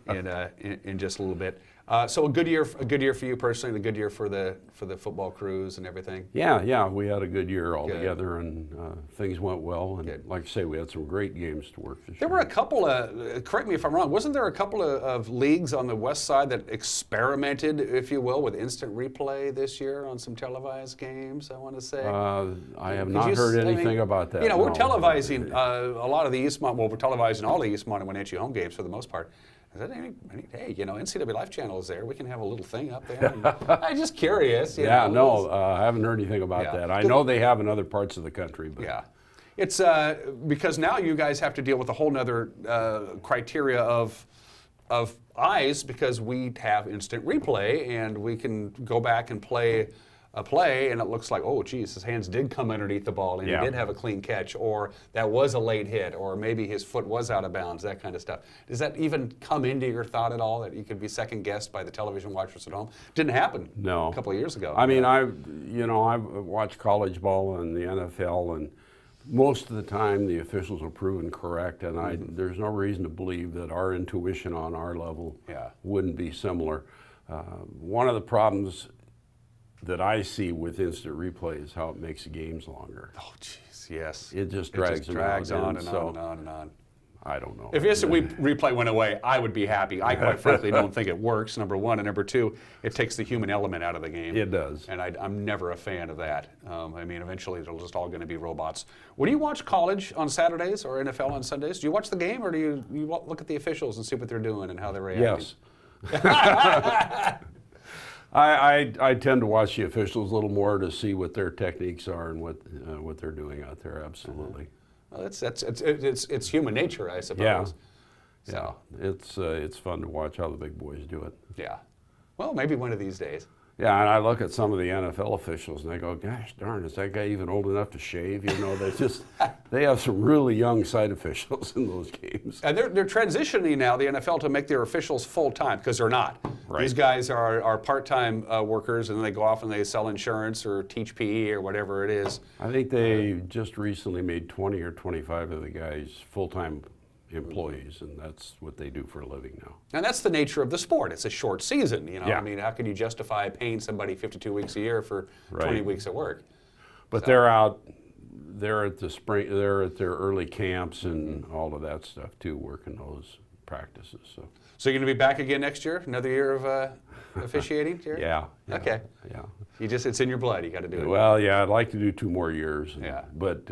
in just a little bit. So a good year for you personally, a good year for the football crews and everything. Yeah, we had a good year altogether, and things went well. And like I say, we had some great games to work this year. There were a couple of, correct me if I'm wrong, wasn't there a couple of leagues on the west side that experimented, if you will, with instant replay this year on some televised games, I want to say? I have not heard anything about that. You know, we're televising a lot of the Eastmont, well, we're televising all the Eastmont and Wenatchee home games for the most part. I said, hey, you know, NCW Life Channel is there. We can have a little thing up there. I'm just curious. You know, I haven't heard anything about that. I know they have in other parts of the country. But. Yeah. It's because now you guys have to deal with a whole nother criteria of eyes, because we have instant replay and we can go back and play a play and it looks like, oh geez, his hands did come underneath the ball and he did have a clean catch, or that was a late hit, or maybe his foot was out of bounds, that kind of stuff. Does that even come into your thought at all, that you could be second guessed by the television watchers at home? Didn't happen a couple of years ago. I mean, I've watched college ball and the NFL, and most of the time the officials are proven correct, and there's no reason to believe that our intuition on our level wouldn't be similar. One of the problems that I see with instant replay is how it makes the games longer. Oh, jeez, yes. It just drags on and on and on and on. I don't know. If instant replay went away, I would be happy. I quite frankly don't think it works, number one. And number two, it takes the human element out of the game. It does. And I'm never a fan of that. I mean, eventually it'll just all going to be robots. When you watch college on Saturdays or NFL on Sundays, do you watch the game, or do you look at the officials and see what they're doing and how they're reacting? Yes. I tend to watch the officials a little more to see what their techniques are and what they're doing out there. Absolutely. Well, it's human nature, I suppose. Yeah. It's fun to watch how the big boys do it. Yeah. Well, maybe one of these days. Yeah, and I look at some of the NFL officials and I go, gosh darn, is that guy even old enough to shave? You know, they have some really young side officials in those games. And they're transitioning now, the NFL, to make their officials full-time, because they're not. Right. These guys are part-time workers, and then they go off and they sell insurance or teach PE or whatever it is. I think they just recently made 20 or 25 of the guys full-time employees, and that's what they do for a living now. And that's the nature of the sport. It's a short season, you know. I mean, how can you justify paying somebody 52 weeks a year for 20 weeks of work? But they're out, they're at the spring, they're at their early camps and all of that stuff too, working practices. So you're going to be back again next year? Another year of officiating, Jerry? Yeah. Okay. Yeah. It's in your blood. You got to do it. Well, yeah, I'd like to do 2 more years. Yeah. But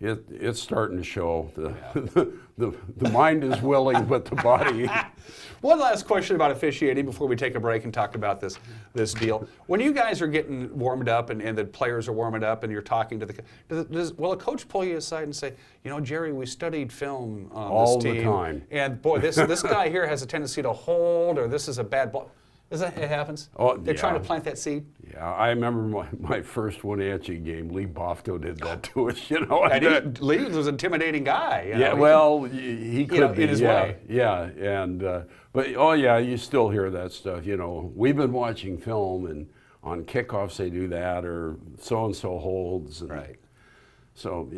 it's starting to show. The mind is willing, but the body. One last question about officiating before we take a break and talk about this deal. When you guys are getting warmed up and the players are warming up and you're talking to will a coach pull you aside and say, you know, Jerry, we studied film on all this team. the time. And boy, this guy here has a tendency to hold, or this is a bad ball. It happens? Oh, They're trying to plant that seed? Yeah, I remember my first Wenatchee game, Lee Bofto did that to us, you know. And Lee was an intimidating guy. You know? Well, he could be. In his way. Yeah, and, but, oh yeah, you still hear that stuff, you know. We've been watching film, and on kickoffs they do that, or so-and-so holds. And right. So,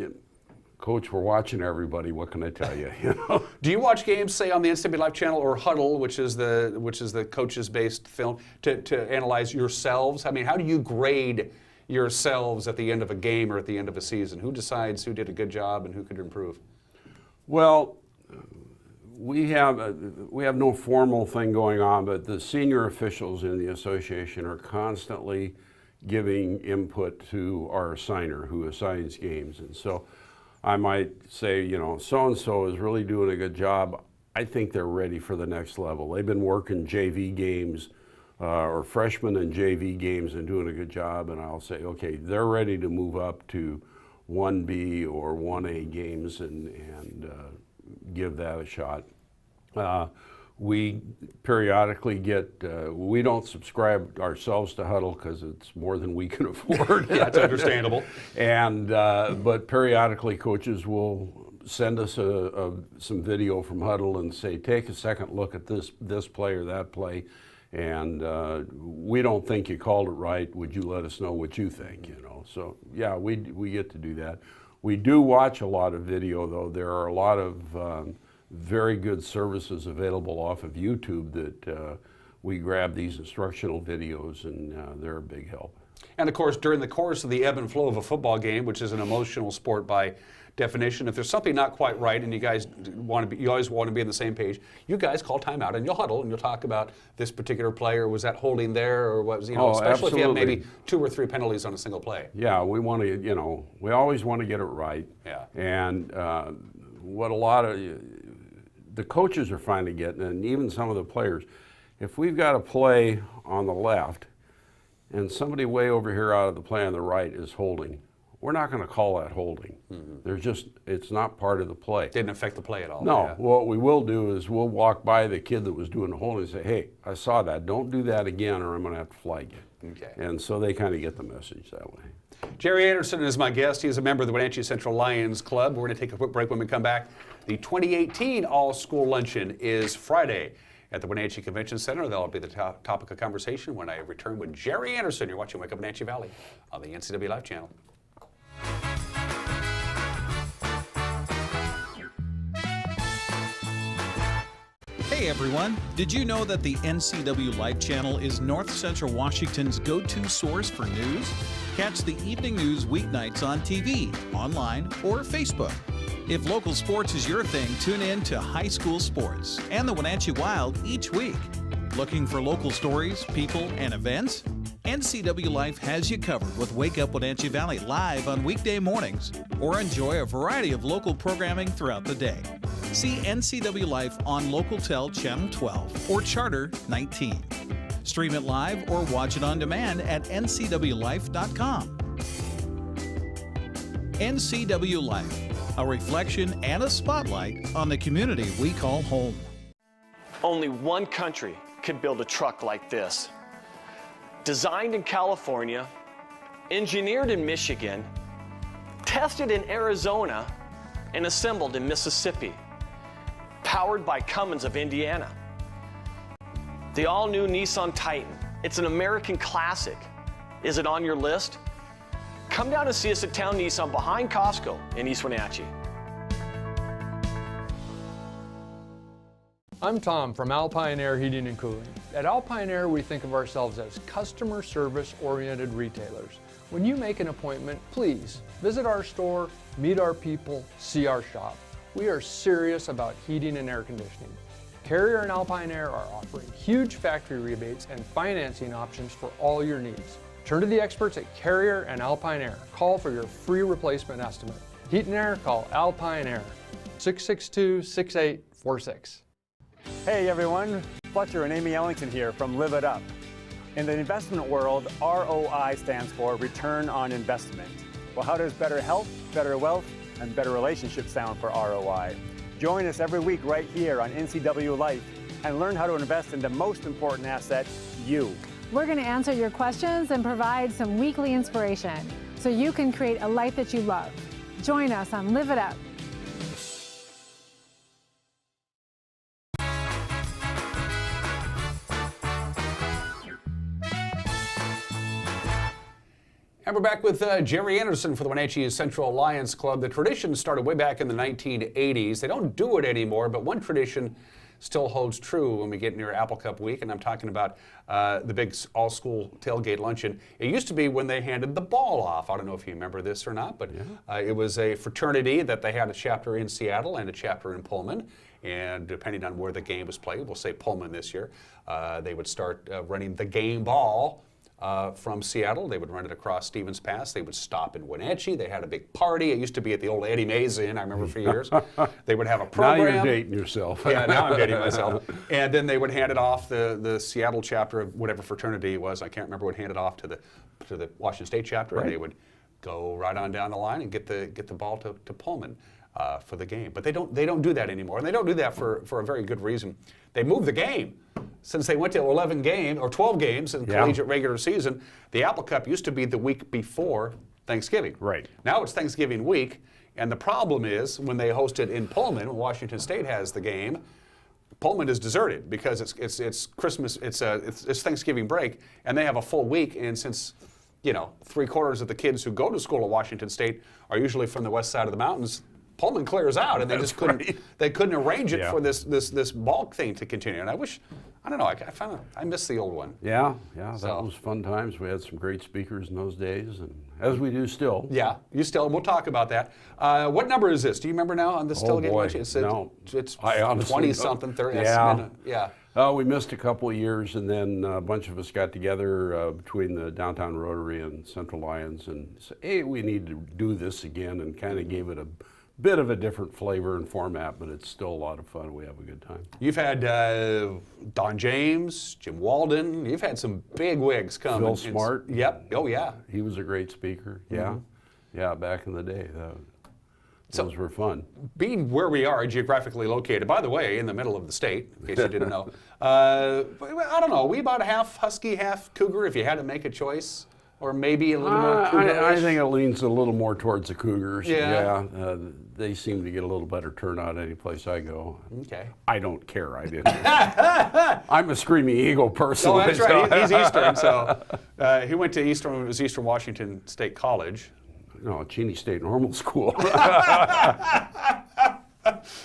Coach, we're watching everybody. What can I tell you? You know? Do you watch games, say, on the NCAA Live channel or Huddle, which is the coaches-based film, to analyze yourselves? I mean, how do you grade yourselves at the end of a game or at the end of a season? Who decides who did a good job and who could improve? Well, we have no formal thing going on, but the senior officials in the association are constantly giving input to our assigner who assigns games, and so I might say, you know, so-and-so is really doing a good job. I think they're ready for the next level. They've been working JV games or freshman and JV games and doing a good job, and I'll say, okay, they're ready to move up to 1B or 1A games and give that a shot. We periodically get, we don't subscribe ourselves to Huddle because it's more than we can afford. Yeah, it's understandable. And, but periodically coaches will send us some video from Huddle and say, take a second look at this play or that play. And we don't think you called it right. Would you let us know what you think, you know? So yeah, we get to do that. We do watch a lot of video though. There are a lot of very good services available off of YouTube that we grab these instructional videos, and they're a big help. And of course, during the course of the ebb and flow of a football game, which is an emotional sport by definition, if there's something not quite right and you guys you always want to be on the same page, you guys call timeout and you'll huddle and you'll talk about this particular player, was that holding there, or what was, you know, especially absolutely. if you have maybe 2 or 3 penalties on a single play. Yeah, we want to, you know, we always want to get it right. Yeah. And what a lot of the coaches are finally getting, and even some of the players, if we've got a play on the left and somebody way over here out of the play on the right is holding, we're not going to call that holding. There's just, it's not part of the play. Didn't affect the play at all. No, Yeah. what we will do is we'll walk by the kid that was doing the holding and say, hey, I saw that, don't do that again or I'm going to have to flag you. Okay. And so they kind of get the message that way. Jerry Anderson is my guest. He's a member of the Wenatchee Central Lions Club. We're going to take a quick break. When we come back, the 2018 All-School Luncheon is Friday at the Wenatchee Convention Center. That'll be the topic of conversation when I return with Jerry Anderson. You're watching Wake Up Wenatchee Valley on the NCAA Live channel. Hey everyone, did you know that the NCW Live channel is North Central Washington's go-to source for news? Catch the evening news weeknights on TV, online, or Facebook. If local sports is your thing, tune in to High School Sports and the Wenatchee Wild each week. Looking for local stories, people, and events? NCW Life has you covered with Wake Up Wenatchee Valley live on weekday mornings, or enjoy a variety of local programming throughout the day. See NCW Life on Local Tel Channel 12 or Charter 19. Stream it live or watch it on demand at ncwlife.com. NCW Life, a reflection and a spotlight on the community we call home. Only one country could build a truck like this. Designed in California, engineered in Michigan, tested in Arizona, and assembled in Mississippi. Powered by Cummins of Indiana. The all-new Nissan Titan. It's an American classic. Is it on your list? Come down and see us at Town Nissan behind Costco in East Wenatchee. I'm Tom from Alpine Air Heating and Cooling. At Alpine Air, we think of ourselves as customer service-oriented retailers. When you make an appointment, please visit our store, meet our people, see our shop. we are serious about heating and air conditioning. Carrier and Alpine Air are offering huge factory rebates and financing options for all your needs. Turn to the experts at Carrier and Alpine Air. Call for your free replacement estimate. Heat and air, call Alpine Air, 662-6846. Hey everyone, Fletcher and Amy Ellington here from Live It Up. In the investment world, ROI stands for Return on Investment. Well, how does better health, better wealth, and better relationships sound for ROI? Join us every week right here on NCW Life and learn how to invest in the most important asset, you. We're going to answer your questions and provide some weekly inspiration so you can create a life that you love. Join us on Live It Up. And we're back with Jerry Anderson for the Wenatchee Central Lions Club. The tradition started way back in the 1980s. They don't do it anymore, but one tradition still holds true when we get near Apple Cup week, and I'm talking about the big all-school tailgate luncheon. It used to be when they handed the ball off. I don't know if you remember this or not, but it was a fraternity that they had a chapter in Seattle and a chapter in Pullman, and depending on where the game was played, we'll say Pullman this year, they would start running the game ball from Seattle. They would run it across Stevens Pass. They would stop in Wenatchee. They had a big party. It used to be at the old Eddie Mae's Inn, I remember for years. They would have a program. Now you're dating yourself. Yeah, now I'm dating myself. And then they would hand it off, the Seattle chapter of whatever fraternity it was, I can't remember, would hand it off to the Washington State chapter, right. And they would go right on down the line and get the ball to Pullman for the game. But they don't do that anymore, and they don't do that for a very good reason. They moved the game. Since they went to 12 games in collegiate regular season, the Apple Cup used to be the week before Thanksgiving. Right. Now it's Thanksgiving week, and the problem is when they host it in Pullman, when Washington State has the game, Pullman is deserted because it's Christmas, it's Thanksgiving break, and they have a full week. And since 3/4 of the kids who go to school at Washington State are usually from the west side of the mountains, Pullman clears out, and they just couldn't. They couldn't arrange it for this ball thing to continue. And I don't know. I miss the old one. Yeah, that was fun times. We had some great speakers in those days, and as we do still. Yeah, we'll talk about that. What number is this? Do you remember now on this tailgate lunch? It's 20-something, 30. Yeah. We missed a couple of years, and then a bunch of us got together between the Downtown Rotary and Central Lions and said, hey, we need to do this again, and kind of gave it a bit of a different flavor and format, but it's still a lot of fun. We have a good time. You've had Don James, Jim Walden. You've had some big wigs come. Phil Smart. Yep. Oh, yeah. He was a great speaker. Yeah. Yeah, back in the day. Those were fun. Being where we are geographically located, by the way, in the middle of the state, in case you didn't know, I don't know, we about half Husky, half Cougar, if you had to make a choice? Or maybe a little more Cougar-ish? I think it leans a little more towards the Cougars. Yeah. They seem to get a little better turnout any place I go. Okay. I don't care. I didn't. I'm a Screaming Eagle person. Oh, that's right. He's Eastern. So he went to Eastern. It was Eastern Washington State College. No, Cheney State Normal School.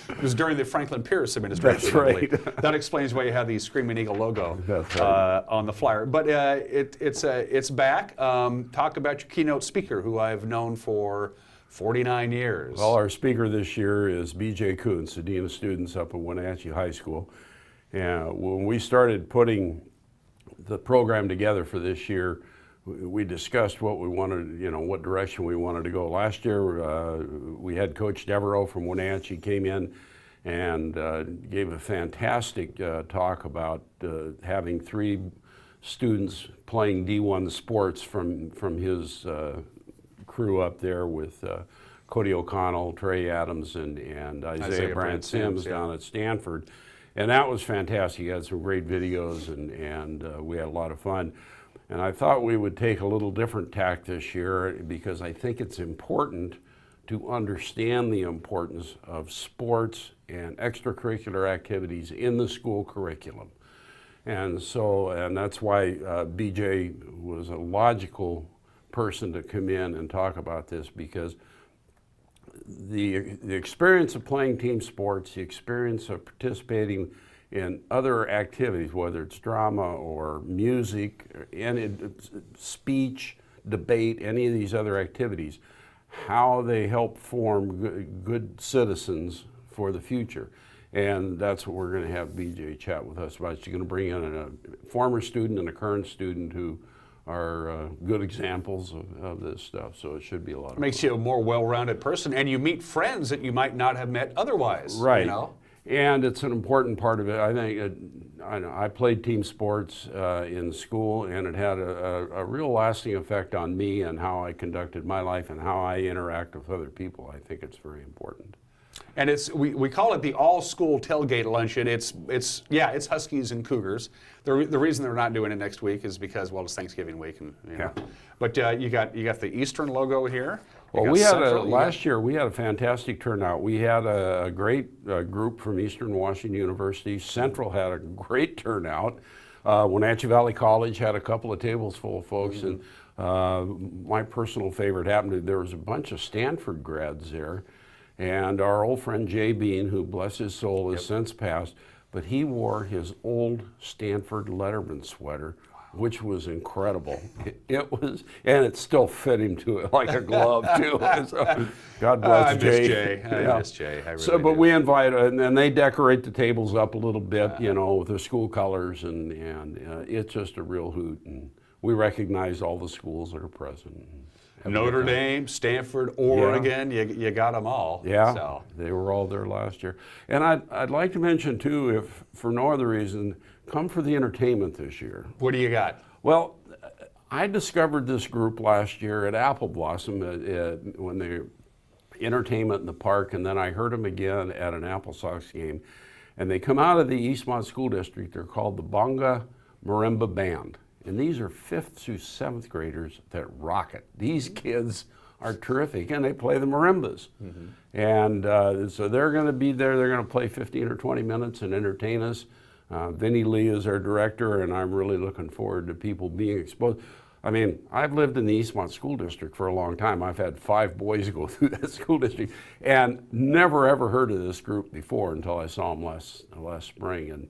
It was during the Franklin Pierce administration. That's right. That explains why you have the Screaming Eagle logo on the flyer. But it's back. Talk about your keynote speaker, who I've known for 49 years. Well, our speaker this year is B.J. Kuntz, the Dean of Students up at Wenatchee High School. And when we started putting the program together for this year, we discussed what we wanted, what direction we wanted to go. Last year, we had Coach Devereaux from Wenatchee came in and gave a fantastic talk about having 3 students playing D1 sports from his crew up there with Cody O'Connell, Trey Adams, and Isaiah Brant Sims down at Stanford. And that was fantastic. He had some great videos, and we had a lot of fun. And I thought we would take a little different tack this year because I think it's important to understand the importance of sports and extracurricular activities in the school curriculum. And that's why BJ was a logical person to come in and talk about this, because the experience of playing team sports, the experience of participating in other activities, whether it's drama or music, speech, debate, any of these other activities, how they help form good citizens for the future. And that's what we're going to have BJ chat with us about. She's going to bring in a former student and a current student who are good examples of this stuff. So it should be a lot of fun. Makes you a more well-rounded person, and you meet friends that you might not have met otherwise. Right. You know? And it's an important part of it. I think I played team sports in school, and it had a real lasting effect on me and how I conducted my life and how I interact with other people. I think it's very important. And we call it the All-School Tailgate Luncheon. It's Huskies and Cougars. The reason they're not doing it next week is because, well, it's Thanksgiving week, and you know. But you got the Eastern logo here. Well, we had last year we had a fantastic turnout. We had a great group from Eastern Washington University. Central had a great turnout. Wenatchee Valley College had a couple of tables full of folks, and my personal favorite happened. There was a bunch of Stanford grads there. And our old friend Jay Bean, who bless his soul has since passed, but he wore his old Stanford Letterman sweater, which was incredible. It was, and it still fit him to it like a glove too. So, God bless Jay. I miss Jay. I really But do. we invite, and they decorate the tables up a little bit, you know, with the school colors, and it's just a real hoot. And we recognize all the schools that are present. Notre Dame, Stanford, Oregon, you got them all. Yeah, so. They were all there last year. And I'd like to mention too, if for no other reason, come for the entertainment this year. What do you got? Well, I discovered this group last year at Apple Blossom when they entertainment in the park, and then I heard them again at an Apple Sox game. And they come out of the Eastmont School District. They're called the Bonga Marimba Band. And these are 5th through 7th graders that rock it. These kids are terrific, and they play the marimbas. And so they're going to be there. They're going to play 15 or 20 minutes and entertain us. Vinnie Lee is our director, and I'm really looking forward to people being exposed. I mean, I've lived in the Eastmont School District for a long time. I've had 5 boys go through that school district, and never ever heard of this group before until I saw them last spring. And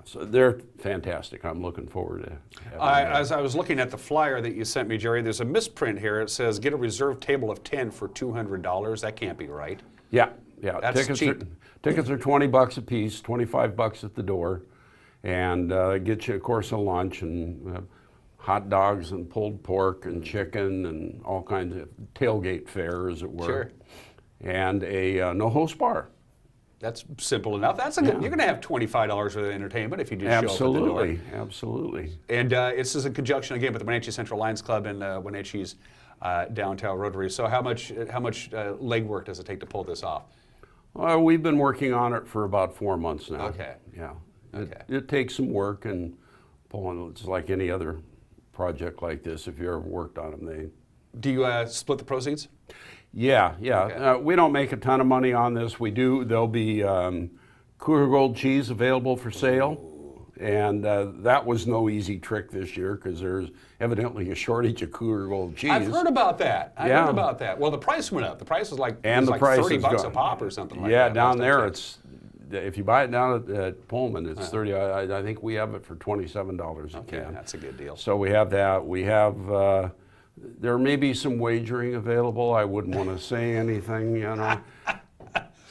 so they're fantastic. I'm looking forward to having them. As I was looking at the flyer that you sent me, Jerry, there's a misprint here. It says, get a reserved table of 10 for $200. That can't be right. Yeah. That's cheap. Tickets are $20 a piece, $25 at the door, and get you a course of lunch and hot dogs and pulled pork and chicken and all kinds of tailgate fare, as it were. Sure. And a no-host bar. That's simple enough. That's a good, you're going to have $25 for the entertainment if you just show up at the door. Absolutely. And this is in conjunction again with the Wenatchee Central Lions Club and Wenatchee's downtown Rotary. So how much legwork does it take to pull this off? We've been working on it for about 4 months now. Okay. Yeah. It takes some work, and pulling, it's like any other project like this. If you ever worked on them, Do you split the proceeds? Yeah. Okay. We don't make a ton of money on this. We do. There'll be Cougar Gold cheese available for sale. And that was no easy trick this year because there's evidently a shortage of Cougar Gold cheese. I've heard about that. Yeah. Well, the price went up. The price was like, price $30 a pop or something like that. Yeah, down there if you buy it down at Pullman, it's 30. I think we have it for $27 a can. That's a good deal. So we have that. We have. There may be some wagering available. I wouldn't want to say anything, you know.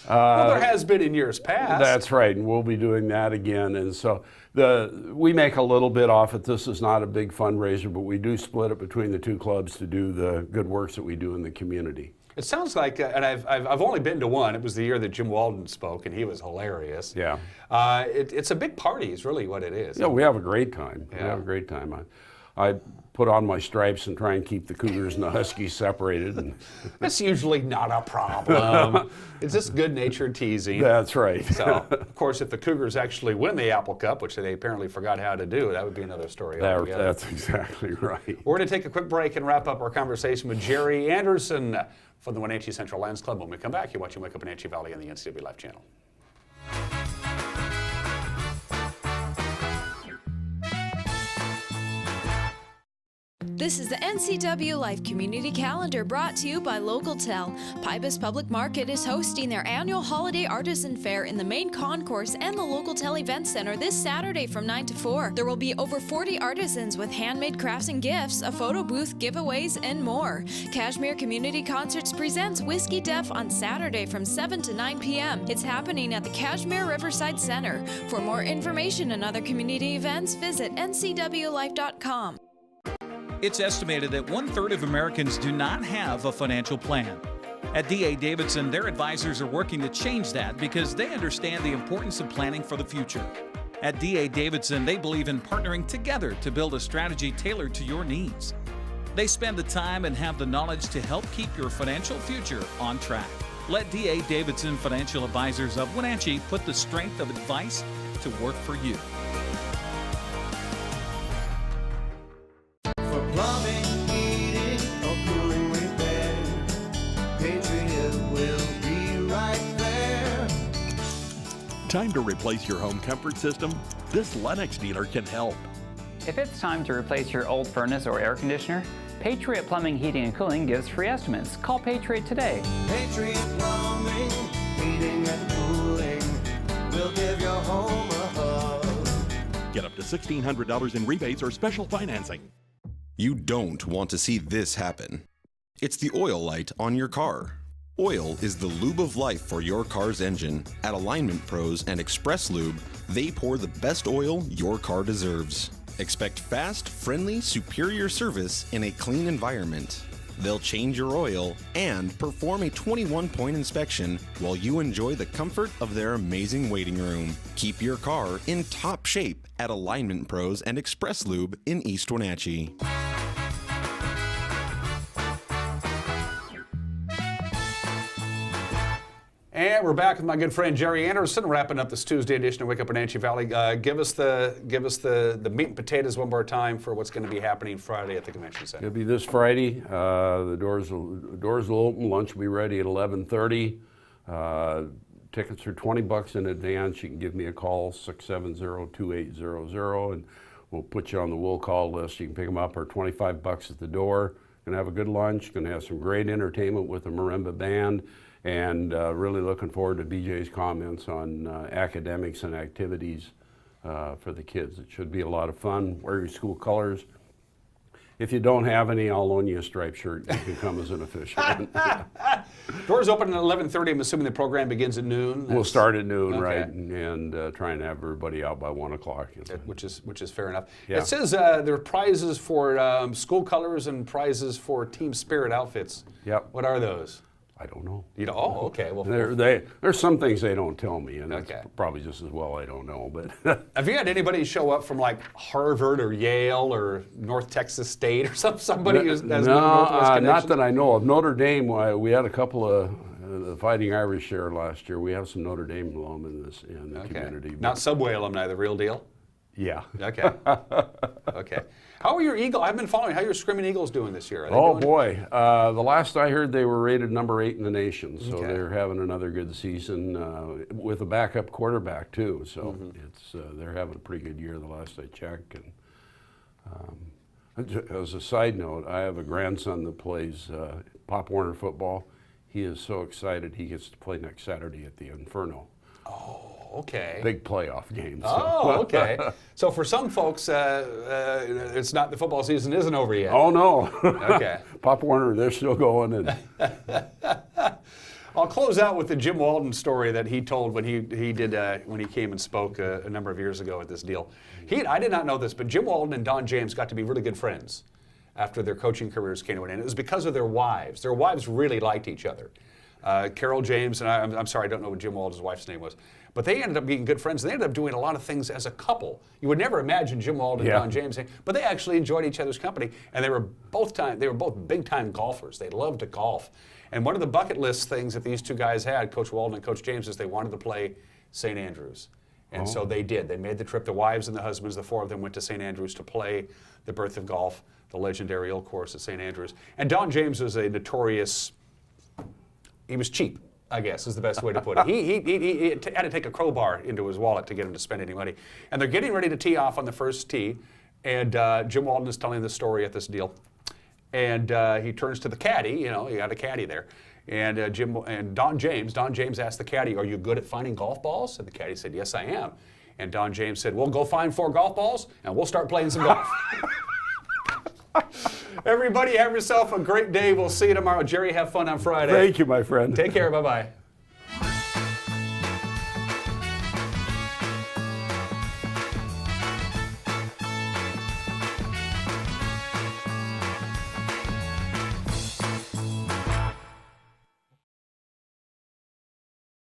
Well, there has been in years past. That's right, and we'll be doing that again. And so we make a little bit off it. This is not a big fundraiser, but we do split it between the 2 clubs to do the good works that we do in the community. It sounds like, and I've only been to one. It was the year that Jim Walden spoke, and he was hilarious. Yeah. It's a big party is really what it is. Yeah, we have a great time. Yeah. We have a great time. I put on my stripes and try and keep the Cougars and the Huskies separated. And that's usually not a problem. It's just good-natured teasing. That's right. So, of course, if the Cougars actually win the Apple Cup, which they apparently forgot how to do, that would be another story altogether. That's exactly right. We're going to take a quick break and wrap up our conversation with Jerry Anderson from the Wenatchee Central Lions Club. When we come back, you're watching Wake Up Wenatchee Valley on the NCW Live channel. This is the NCW Life Community Calendar brought to you by LocalTel. Pybus Public Market is hosting their annual Holiday Artisan Fair in the main concourse and the LocalTel Event Center this Saturday from 9 to 4. There will be over 40 artisans with handmade crafts and gifts, a photo booth, giveaways, and more. Kashmir Community Concerts presents Whiskey Deaf on Saturday from 7 to 9 p.m. It's happening at the Kashmir Riverside Center. For more information and other community events, visit ncwlife.com. It's estimated that 1/3 of Americans do not have a financial plan. At D.A. Davidson, their advisors are working to change that because they understand the importance of planning for the future. At D.A. Davidson, they believe in partnering together to build a strategy tailored to your needs. They spend the time and have the knowledge to help keep your financial future on track. Let D.A. Davidson Financial Advisors of Wenatchee put the strength of advice to work for you. Plumbing, heating, or cooling repair, Patriot will be right there. Time to replace your home comfort system? This Lennox dealer can help. If it's time to replace your old furnace or air conditioner, Patriot Plumbing, Heating, and Cooling gives free estimates. Call Patriot today. Patriot Plumbing, Heating and Cooling will give your home a hug. Get up to $1,600 in rebates or special financing. You don't want to see this happen. It's the oil light on your car. Oil is the lube of life for your car's engine. At Alignment Pros and Express Lube, they pour the best oil your car deserves. Expect fast, friendly, superior service in a clean environment. They'll change your oil and perform a 21-point inspection while you enjoy the comfort of their amazing waiting room. Keep your car in top shape at Alignment Pros and Express Lube in East Wenatchee. And we're back with my good friend Jerry Anderson, wrapping up this Tuesday edition of Wake Up Wenatchee Valley. Give us the meat and potatoes one more time for what's going to be happening Friday at the convention center. It'll be this Friday. The doors will open. Lunch will be ready at 11:30. Tickets are $20 in advance. You can give me a call, 670-2800, and we'll put you on the will call list. You can pick them up, or $25 at the door. Gonna have a good lunch. Gonna have some great entertainment with the marimba band. And really looking forward to BJ's comments on academics and activities for the kids. It should be a lot of fun. Wear your school colors. If you don't have any, I'll loan you a striped shirt. You can come as an official. Doors open at 11:30. I'm assuming the program begins at noon. We'll start at noon, okay. right, and try and have everybody out by 1 o'clock. Which is fair enough. Yeah. It says there are prizes for school colors and prizes for team spirit outfits. Yep. What are those? I don't know. You don't? Oh, okay. Well, there's some things they don't tell me, and okay. That's probably just as well I don't know. But have you had anybody show up from like Harvard or Yale or North Texas State or somebody who's has Northwest connections? Not that I know of. Notre Dame. We had a couple of the Fighting Irish there last year. We have some Notre Dame alum in the community. Not Subway alumni, the real deal. Yeah. Okay. Okay. How are your Eagles? I've been following. How are your Screaming Eagles doing this year? Boy. The last I heard, they were rated number 8 in the nation. So Okay. they're having another good season with a backup quarterback, too. So they're having a pretty good year the last I checked. And as a side note, I have a grandson that plays Pop Warner football. He is so excited he gets to play next Saturday at the Inferno. Oh. Okay. Big playoff game. So. Oh, okay. So for some folks, it's not, the football season isn't over yet. Oh no. Okay. Pop Warner, they're still going. And I'll close out with the Jim Walden story that he told when he did when he came and spoke a number of years ago at this deal. I did not know this, but Jim Walden and Don James got to be really good friends after their coaching careers came to an end. It was because of their wives. Their wives really liked each other. Carol James, and I'm sorry, I don't know what Jim Walden's wife's name was. But they ended up being good friends. They ended up doing a lot of things as a couple. You would never imagine Jim Walden and Don James, but they actually enjoyed each other's company, and they were both big-time golfers. They loved to golf. And one of the bucket list things that these two guys had, Coach Walden and Coach James, is they wanted to play St. Andrews. And so they did. They made the trip. The wives and the husbands, the four of them, went to St. Andrews to play the Birth of Golf, the legendary old course at St. Andrews. And Don James was a notorious, he was cheap, I guess, is the best way to put it. He had to take a crowbar into his wallet to get him to spend any money. And they're getting ready to tee off on the first tee, and Jim Walden is telling the story at this deal. And he turns to the caddy, you know, you got a caddy there. And Don James asked the caddy, "Are you good at finding golf balls?" And the caddy said, "Yes, I am." And Don James said, "Well, go find 4 golf balls and we'll start playing some golf." Everybody have yourself a great day. We'll see you tomorrow. Jerry, have fun on Friday. Thank you, my friend. Take care. Bye-bye.